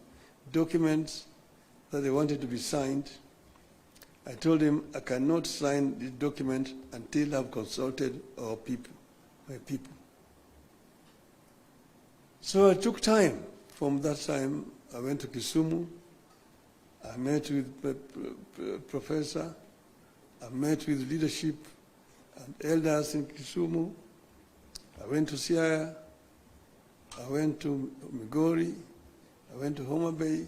documents, that they wanted to be signed. I told him I cannot sign this document until I've consulted our people, my people. So I took time. From that time, I went to Kisumu. I met with the professor. I met with leadership and elders in Kisumu. I went to Siaya. I went to Migori. I went to Homa Bay.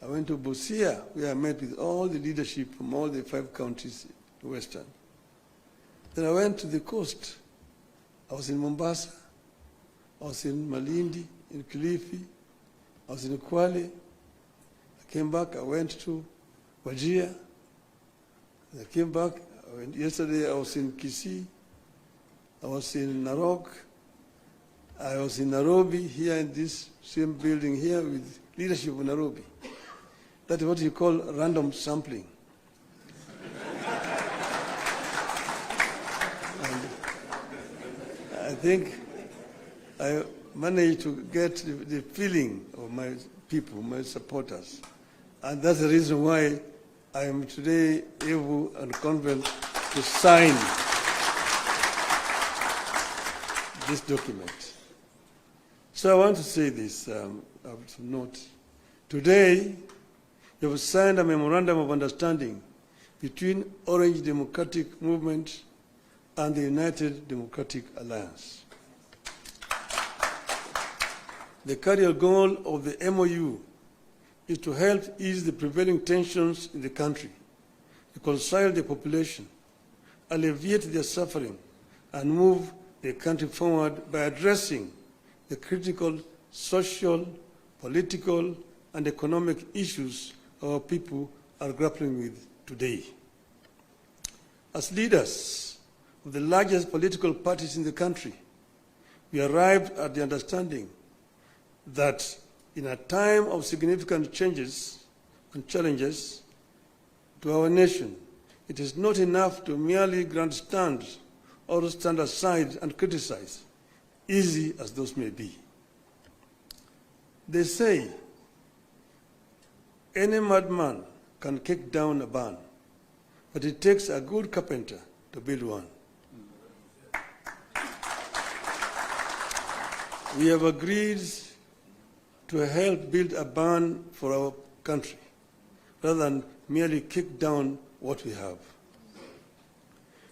I went to Busia, where I met with all the leadership from all the 5 counties in Western. Then I went to the coast. I was in Mombasa. I was in Malindi, in Kilifi. I was in Kwale. I came back. I went to Wajir. I came back. Yesterday I was in Kicc. I was in Narok. I was in Nairobi, here in this same building here with leadership of Nairobi. That is what you call random sampling. And I think I managed to get the feeling of my people, my supporters. And that's the reason why I am today able and confident to sign this document. So I want to say this, I have to note. Today, we have signed a Memorandum of Understanding between Orange Democratic Movement and the United Democratic Alliance. The carrier goal of the MOU is to help ease the prevailing tensions in the country, reconcile the population, alleviate their suffering, and move the country forward by addressing the critical social, political, and economic issues our people are grappling with today. As leaders of the largest political parties in the country, we arrived at the understanding that in a time of significant changes and challenges to our nation, it is not enough to merely grandstand or stand aside and criticize, easy as those may be. They say any madman can kick down a barn, but it takes a good carpenter to build one. We have agreed to help build a barn for our country, rather than merely kick down what we have.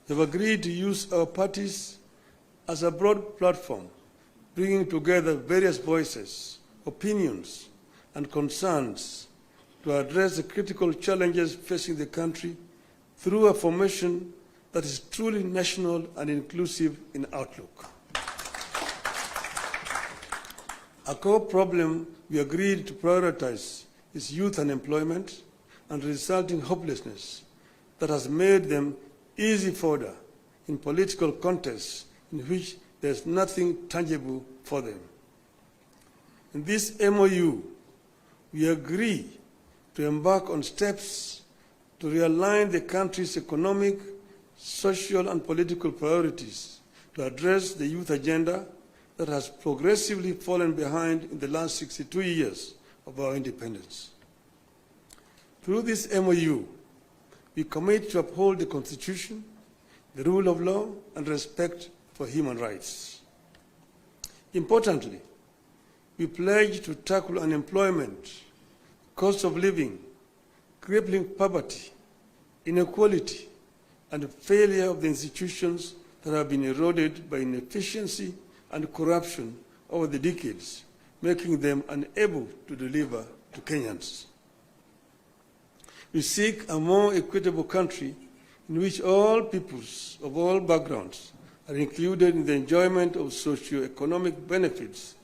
We have agreed to use our parties as a broad platform, bringing together various voices, opinions, and concerns to address the critical challenges facing the country through a formation that is truly national and inclusive in outlook. A core problem we agreed to prioritize is youth unemployment and resulting hopelessness that has made them easy fodder in political contests in which there is nothing tangible for them. In this MOU, we agree to embark on steps to realign the country's economic, social, and political priorities to address the youth agenda that has progressively fallen behind in the last 62 years of our independence. Through this MOU, we commit to uphold the Constitution, the rule of law, and respect for human rights. Importantly, we pledge to tackle unemployment, cost of living, crippling poverty, inequality, and failure of the institutions that have been eroded by inefficiency and corruption over the decades, making them unable to deliver to Kenyans. We seek a more equitable country in which all peoples of all backgrounds are included in the enjoyment of socio-economic benefits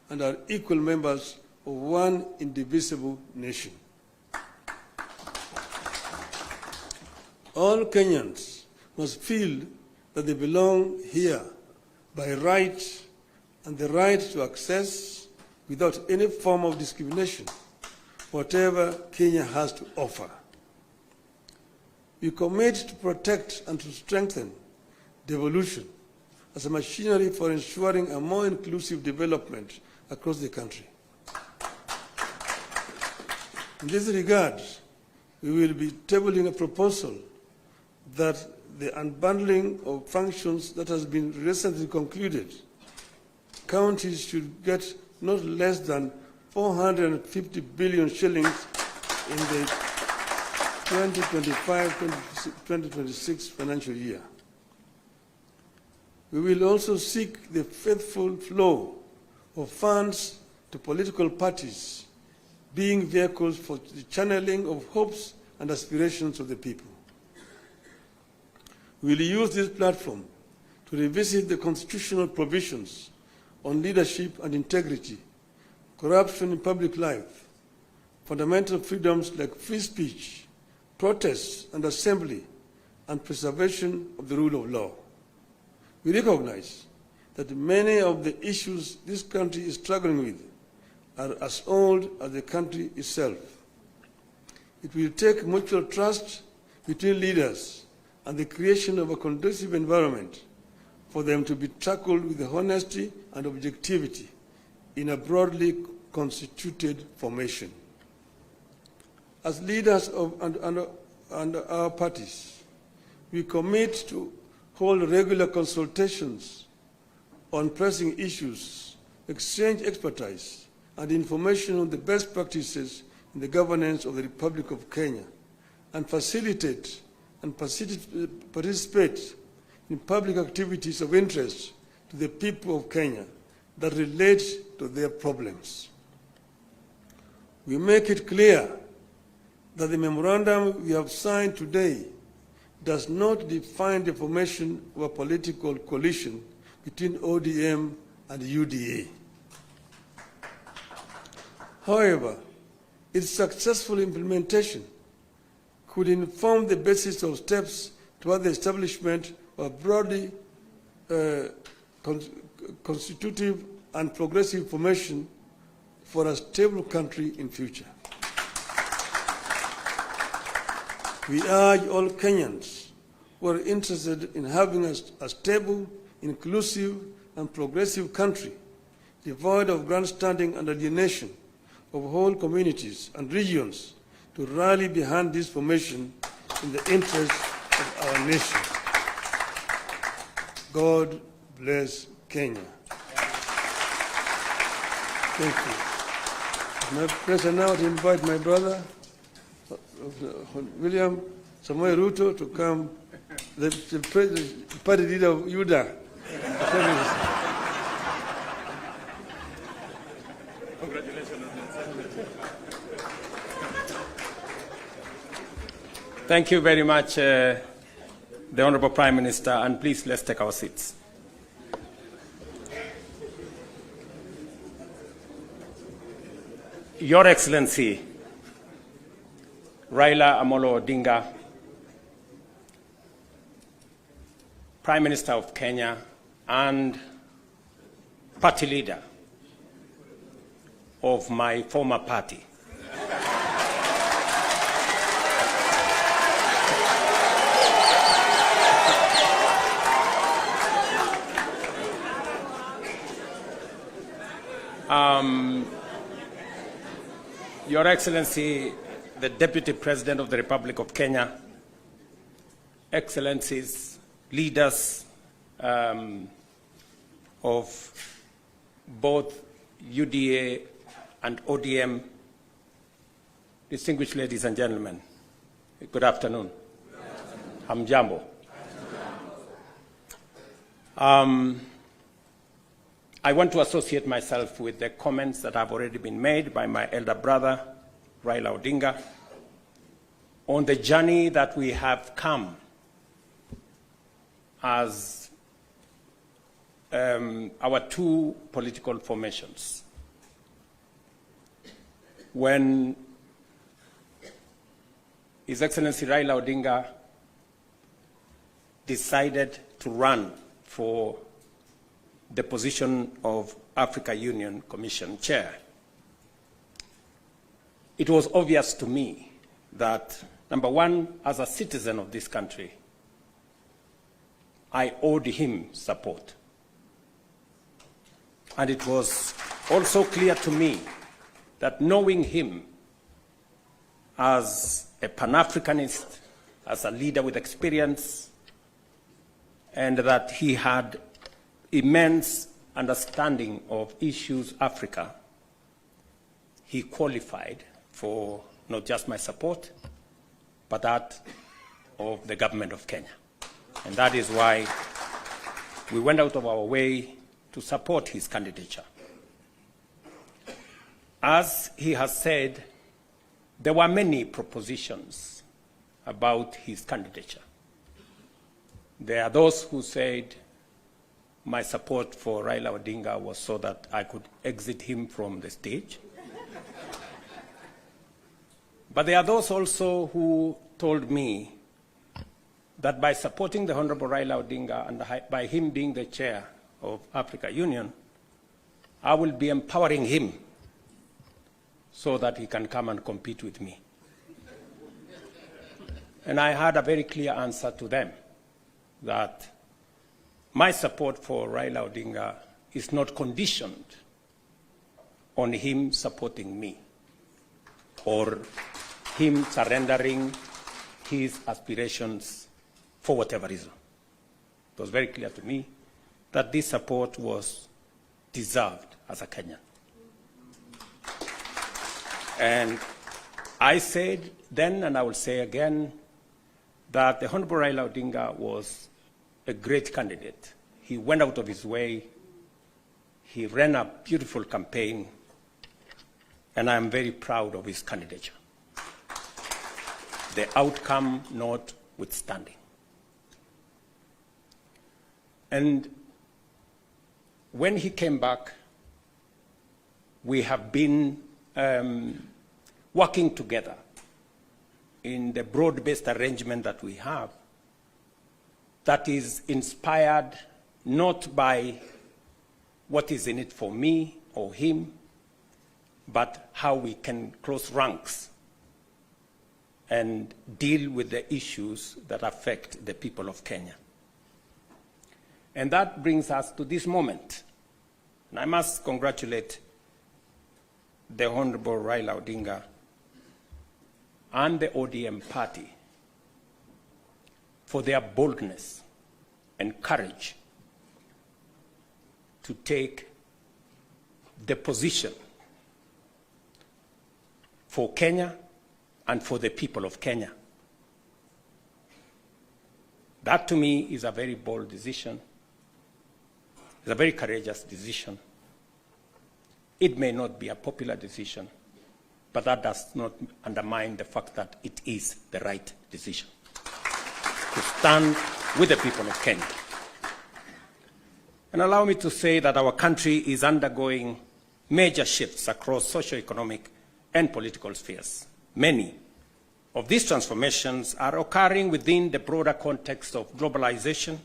and are equal members of one indivisible nation. All Kenyans must feel that they belong here by right and the right to access, without any form of discrimination, whatever Kenya has to offer. We commit to protect and to strengthen devolution as a machinery for ensuring a more inclusive development across the country. In this regard, we will be tabling a proposal that the unbundling of functions that has been recently concluded, counties should get not less than 450 billion shillings in the 2025-2026 financial year. We will also seek the faithful flow of funds to political parties, being vehicles for the channeling of hopes and aspirations of the people. We will use this platform to revisit the constitutional provisions on leadership and integrity, corruption in public life, fundamental freedoms like free speech, protest and assembly, and preservation of the rule of law. We recognize that many of the issues this country is struggling with are as old as the country itself. It will take mutual trust between leaders and the creation of a conducive environment for them to be tackled with honesty and objectivity in a broadly constituted formation. As leaders of and our parties, we commit to hold regular consultations on pressing issues, exchange expertise and information on the best practices in the governance of the Republic of Kenya, and facilitate and participate in public activities of interest to the people of Kenya that relate to their problems. We make it clear that the memorandum we have signed today does not define the formation of a political coalition between ODM and UDA. However, its successful implementation could inform the basis of steps toward the establishment of a broadly constitutive and progressive formation for a stable country in future. We urge all Kenyans who are interested in having a stable, inclusive, and progressive country, devoid of grandstanding and alienation of whole communities and regions, to rally behind this formation in the interest of our nation. God bless Kenya. Thank you. My pleasure now to invite my brother, William Samoei Ruto, to come, the party leader of UDA. Thank you very much, the Honorable Prime Minister, and please let's take our seats. Your Excellency, Raila Amolo Odinga, Prime Minister of Kenya and party leader of my former party. Your Excellency, the Deputy President of the Republic of Kenya, Excellencies, leaders of both UDA and ODM, distinguished ladies and gentlemen, good afternoon. Hamjambo. I want to associate myself with the comments that have already been made by my elder brother, Raila Odinga, on the journey that we have come as our two political formations. When His Excellency Raila Odinga decided to run for the position of Africa Union Commission Chair, it was obvious to me that, number one, as a citizen of this country, I owed him support. And it was also clear to me that knowing him as a Pan-Africanist, as a leader with experience, and that he had immense understanding of issues Africa. He qualified for not just my support, but that of the government of Kenya. And that is why we went out of our way to support his candidature. As he has said, there were many propositions about his candidature. There are those who said my support for Raila Odinga was so that I could exit him from the stage. But there are those also who told me that by supporting the Honorable Raila Odinga and by him being the chair of Africa Union, I will be empowering him so that he can come and compete with me. And I had a very clear answer to them, that my support for Raila Odinga is not conditioned on him supporting me or him surrendering his aspirations for whatever reason. It was very clear to me that this support was deserved as a Kenyan. And I said then, and I will say again, that the Honorable Raila Odinga was a great candidate. He went out of his way. He ran a beautiful campaign, and I am very proud of his candidature. The outcome notwithstanding. And when he came back, we have been working together in the broad-based arrangement that we have that is inspired not by what is in it for me or him, but how we can close ranks and deal with the issues that affect the people of Kenya. And that brings us to this moment. And I must congratulate the Honorable Raila Odinga and the ODM party for their boldness and courage to take the position for Kenya and for the people of Kenya. That to me is a very bold decision. It's a very courageous decision. It may not be a popular decision, but that does not undermine the fact that it is the right decision to stand with the people of Kenya. And allow me to say that our country is undergoing major shifts across socio-economic and political spheres. Many of these transformations are occurring within the broader context of globalization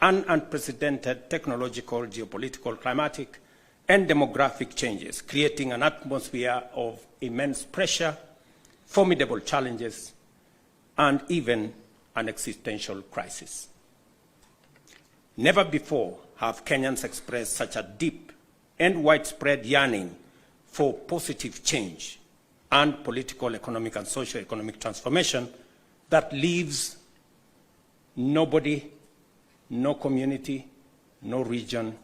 and unprecedented technological, geopolitical, climatic, and demographic changes, creating an atmosphere of immense pressure, formidable challenges, and even an existential crisis. Never before have Kenyans expressed such a deep and widespread yearning for positive change and political, economic, and socio-economic transformation that leaves nobody, no community, no region,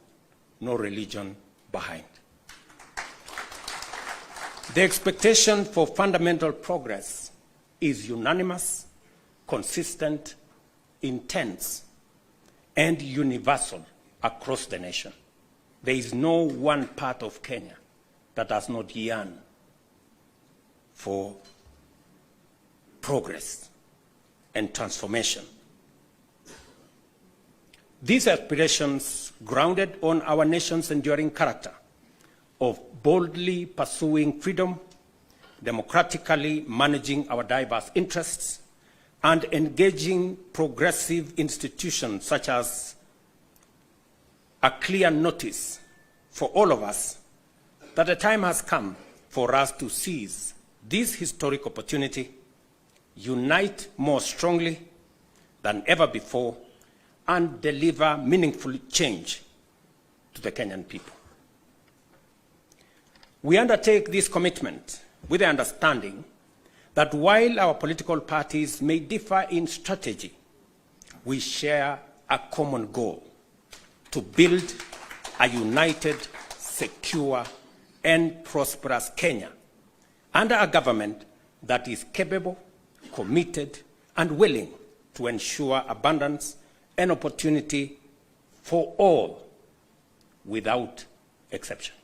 no religion behind. The expectation for fundamental progress is unanimous, consistent, intense, and universal across the nation. There is no one part of Kenya that does not yearn for progress and transformation. These aspirations, grounded on our nation's enduring character of boldly pursuing freedom, democratically managing our diverse interests, and engaging progressive institutions such as a clear notice for all of us that the time has come for us to seize this historic opportunity, unite more strongly than ever before, and deliver meaningful change to the Kenyan people. We undertake this commitment with the understanding that while our political parties may differ in strategy, we share a common goal: to build a united, secure, and prosperous Kenya under a government that is capable, committed, and willing to ensure abundance and opportunity for all without exception.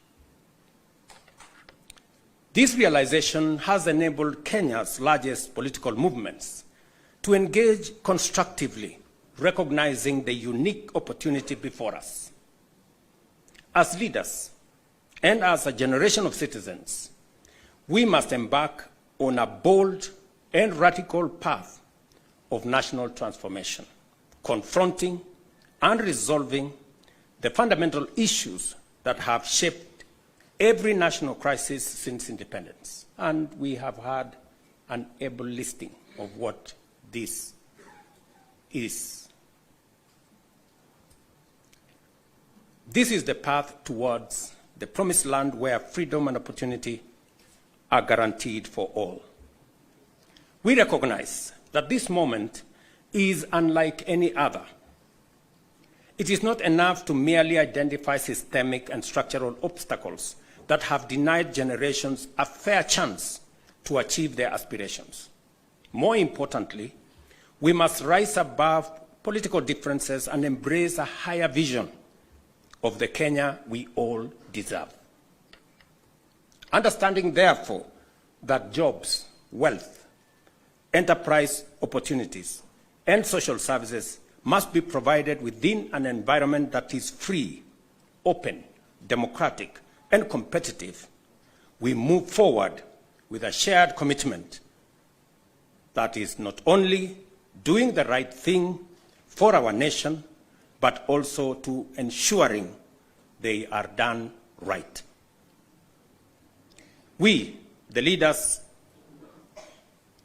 This realization has enabled Kenya's largest political movements to engage constructively, recognizing the unique opportunity before us. As leaders and as a generation of citizens, we must embark on a bold and radical path of national transformation, confronting and resolving the fundamental issues that have shaped every national crisis since independence. And we have had an able listing of what this is. This is the path towards the promised land where freedom and opportunity are guaranteed for all. We recognize that this moment is unlike any other. It is not enough to merely identify systemic and structural obstacles that have denied generations a fair chance to achieve their aspirations. More importantly, we must rise above political differences and embrace a higher vision of the Kenya we all deserve. Understanding, therefore, that jobs, wealth, enterprise opportunities, and social services must be provided within an environment that is free, open, democratic, and competitive, we move forward with a shared commitment that is not only doing the right thing for our nation, but also to ensuring they are done right. We, the leaders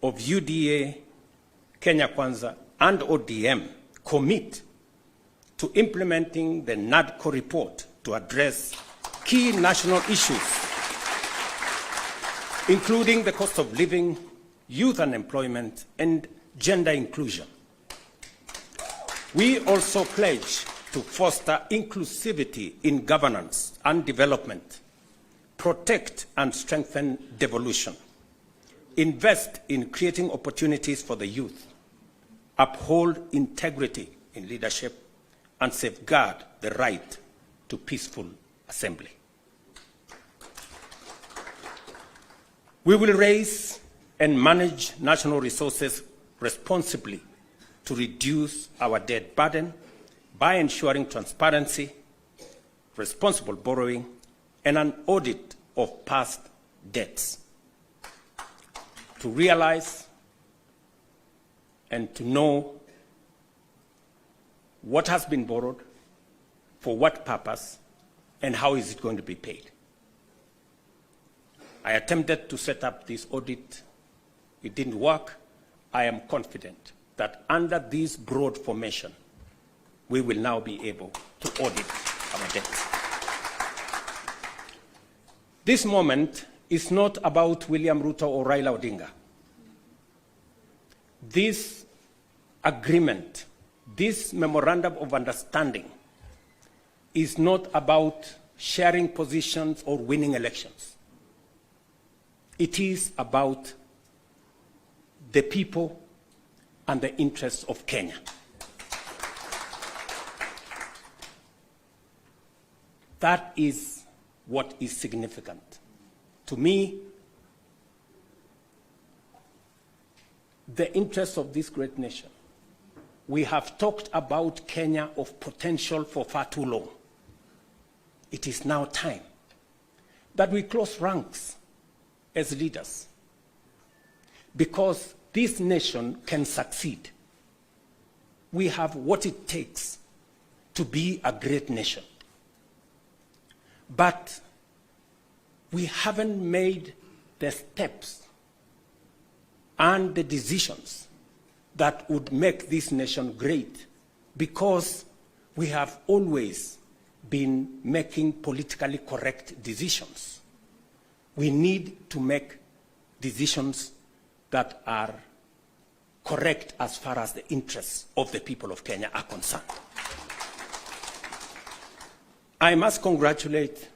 of UDA, Kenya Kwanza, and ODM, commit to implementing the NADCO report to address key national issues, including the cost of living, youth unemployment, and gender inclusion. We also pledge to foster inclusivity in governance and development, protect and strengthen devolution, invest in creating opportunities for the youth, uphold integrity in leadership, and safeguard the right to peaceful assembly. We will raise and manage national resources responsibly to reduce our debt burden by ensuring transparency, responsible borrowing, and an audit of past debts. To realize and to know what has been borrowed, for what purpose, and how is it going to be paid. I attempted to set up this audit. It didn't work. I am confident that under this broad formation, we will now be able to audit our debts. This moment is not about William Ruto or Raila Odinga. This agreement, this Memorandum of Understanding, is not about sharing positions or winning elections. It is about the people and the interests of Kenya. That is what is significant. To me, the interests of this great nation. We have talked about Kenya of potential for far too long. It is now time that we close ranks as leaders, because this nation can succeed. We have what it takes to be a great nation. But we haven't made the steps and the decisions that would make this nation great, because we have always been making politically correct decisions. We need to make decisions that are correct as far as the interests of the people of Kenya are concerned. I must congratulate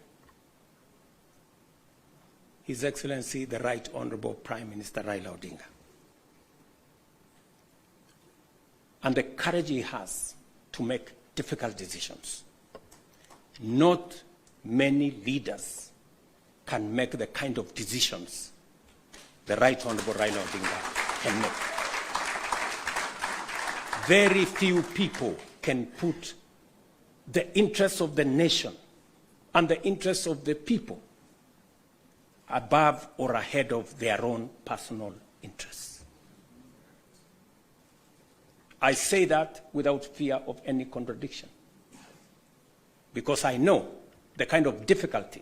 His Excellency, the Right Honorable Prime Minister Raila Odinga, and the courage he has to make difficult decisions. Not many leaders can make the kind of decisions the Right Honorable Raila Odinga can make. Very few people can put the interests of the nation and the interests of the people above or ahead of their own personal interests. I say that without fear of any contradiction, because I know the kind of difficulty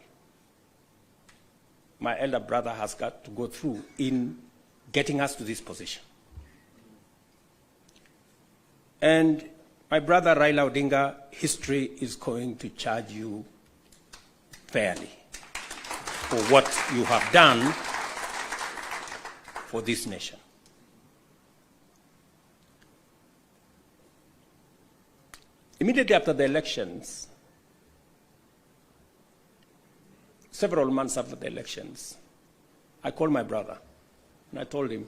my elder brother has got to go through in getting us to this position. And my brother Raila Odinga, history is going to charge you fairly for what you have done for this nation. Immediately after the elections, several months after the elections, I called my brother and I told him,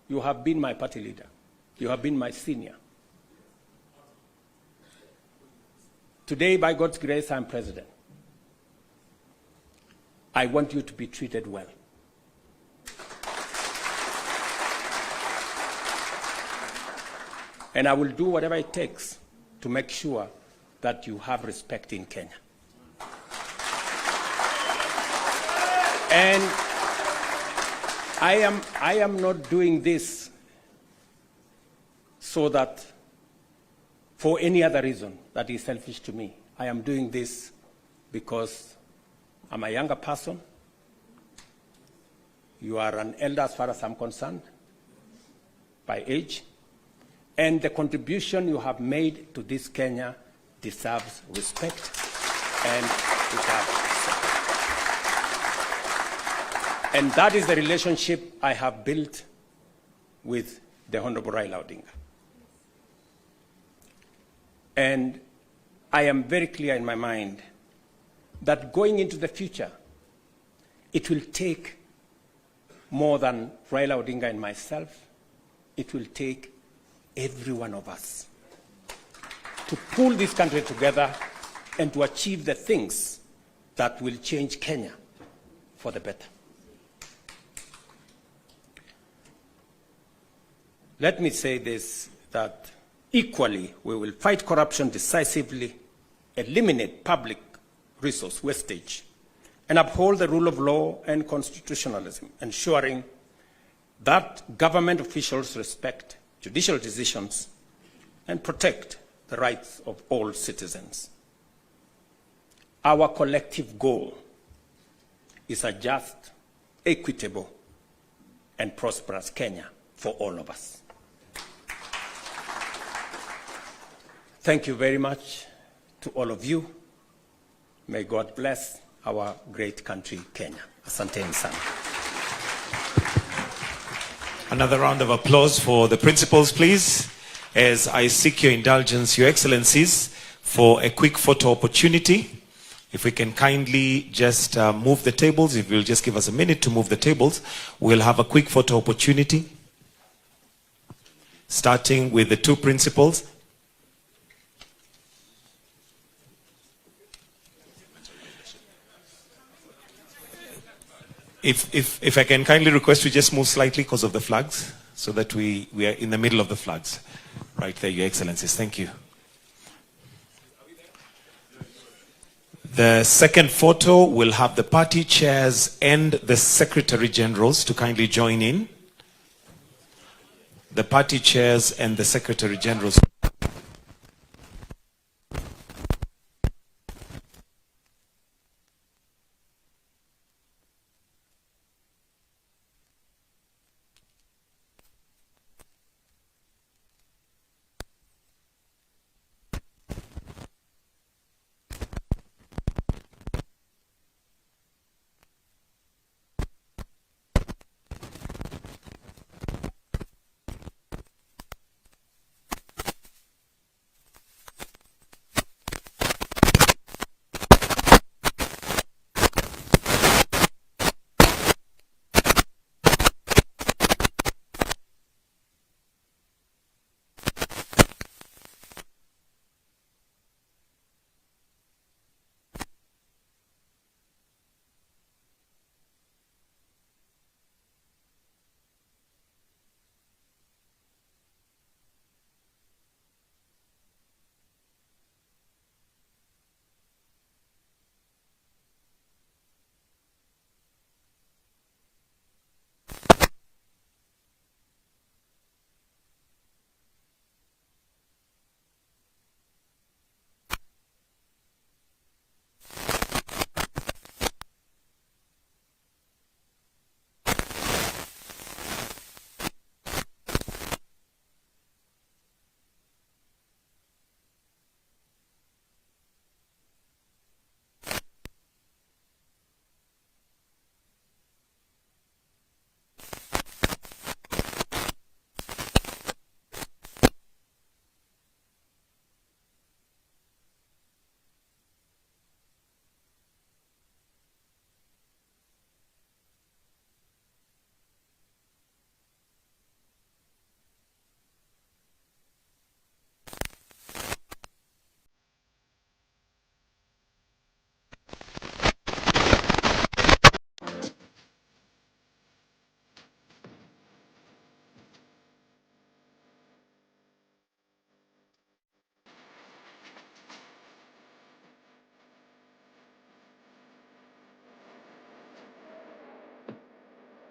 you have been my party leader. You have been my senior. Today, by God's grace, I'm president. I want you to be treated well. And I will do whatever it takes to make sure that you have respect in Kenya. And I am not doing this so that for any other reason that is selfish to me. I am doing this because I'm a younger person. You are an elder as far as I'm concerned, by age. And the contribution you have made to this Kenya deserves respect and deserves support. And that is the relationship I have built with the Honorable Raila Odinga. And I am very clear in my mind that going into the future, it will take more than Raila Odinga and myself. It will take every one of us to pull this country together and to achieve the things that will change Kenya for the better. Let me say this, that equally, we will fight corruption decisively, eliminate public resource wastage, and uphold the rule of law and constitutionalism, ensuring that government officials respect judicial decisions and protect the rights of all citizens. Our collective goal is a just, equitable, and prosperous Kenya for all of us. Thank you very much to all of you. May God bless our great country, Kenya. Asanteni sana. Another round of applause for the principals, please, as I seek your indulgence, Your Excellencies, for a quick photo opportunity. If we can kindly just move the tables, if you'll just give us a minute to move the tables, we'll have a quick photo opportunity, starting with the two principals. If I can kindly request you just move slightly because of the flags, so that we are in the middle of the flags. Right there, Your Excellencies. Thank you. The second photo will have the party chairs and the Secretary Generals to kindly join in. The party chairs and the Secretary Generals.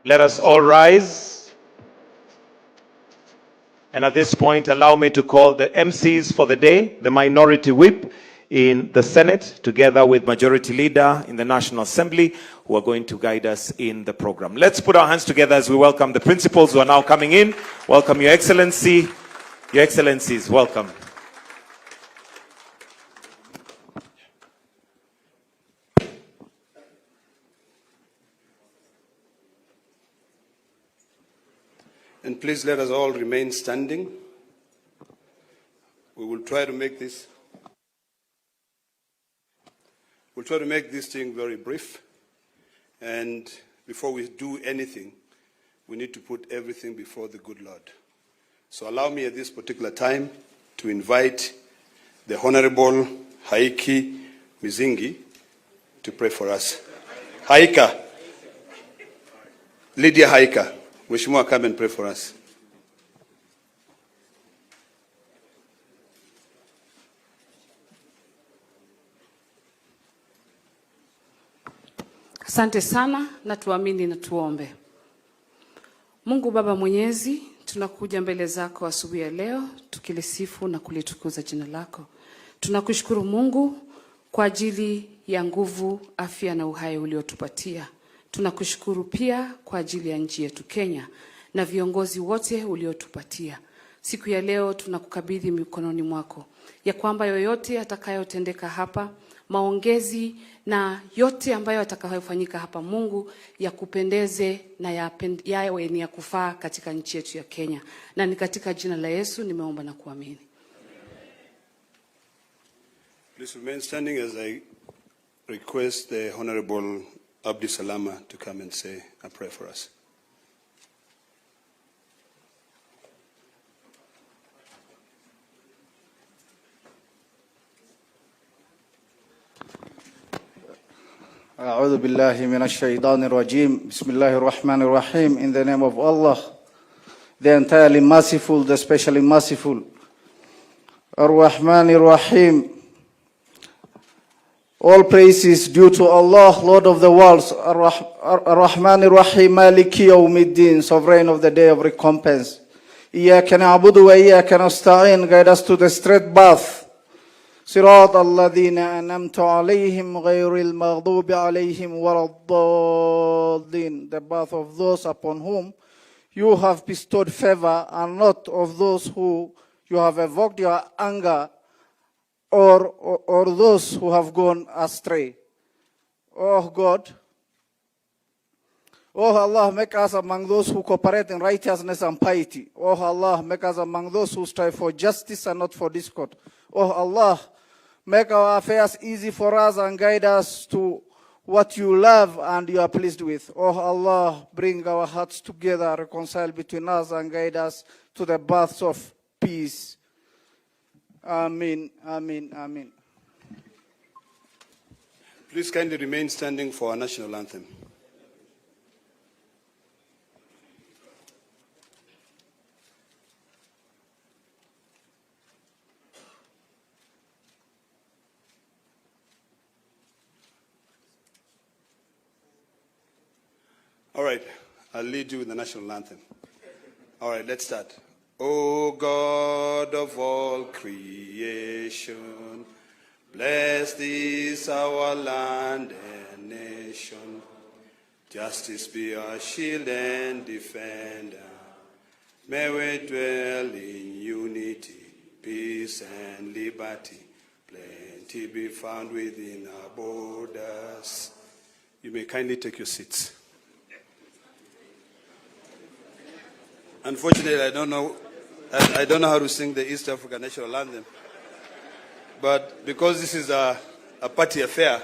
Let us all rise. And at this point, allow me to call the MCs for the day, the Minority Whip in the Senate, together with Majority Leader in the National Assembly, who are going to guide us in the program. Let's put our hands together as we welcome the principals who are now coming in. Welcome, Your Excellency. Your Excellencies, welcome. And please let us all remain standing. We will try to make this. We'll try to make this thing very brief. And before we do anything, we need to put everything before the good Lord. So allow me at this particular time to invite the Honorable Haiki Mizingi to pray for us. Haika. Lydia Haika. Mheshimiwa, come and pray for us. Asante sana na tuamini na tuombe. Mungu Baba Mwenyezi, tunakuja mbele zako asubuhi ya leo tukilisifu na kulitukuza jina lako. Tunakushukuru Mungu kwa ajili ya nguvu, afya na uhai uliotupatia. Tunakushukuru pia kwa ajili ya nchi yetu Kenya na viongozi wote uliotupatia. Siku ya leo tunakukabidhi mikononi mwako, ya kwamba yoyote atakayotendeka hapa, maongezi na yote ambayo atakayofanyika hapa, Mungu, ya kupendeze na yawe ni ya kufaa katika nchi yetu ya Kenya. Na ni katika jina la Yesu nimeomba na kuamini. Please remain standing as I request the Honorable Abdi Salama to come and say a prayer for us. أعوذ بالله من الشيطان الرجيم. بسم الله الرحمن الرحيم. In the name of Allah, the entirely merciful, the specially merciful. Ar-Rahman Ar-Rahim. All praise is due to Allah, Lord of the worlds. Ar-Rahman Ar-Rahim, Maliki Yawmiddin, sovereign of the day of recompense. Iyyaka na'budu wa iyyaka nasta'in. Guide us to the straight path. صراط الذين أنعمت عليهم غير المغضوب عليهم ولا الضالين. The path of those upon whom you have bestowed favor, and not of those who you have evoked your anger, or those who have gone astray. Oh God, oh Allah, make us among those who cooperate in righteousness and piety. Oh Allah, make us among those who strive for justice and not for discord. Oh Allah, make our affairs easy for us and guide us to what you love and you are pleased with. Oh Allah, bring our hearts together, reconcile between us and guide us to the paths of peace. Amen, amen, amen. Please kindly remain standing for our national anthem. All right, I'll lead you with the national anthem. All right, let's start. O God of all creation, bless this our land and nation. Justice be our shield and defender. May we dwell in unity, peace and liberty. Plenty be found within our borders. You may kindly take your seats. Unfortunately, I don't know how to sing the East African national anthem. But because this is a party affair,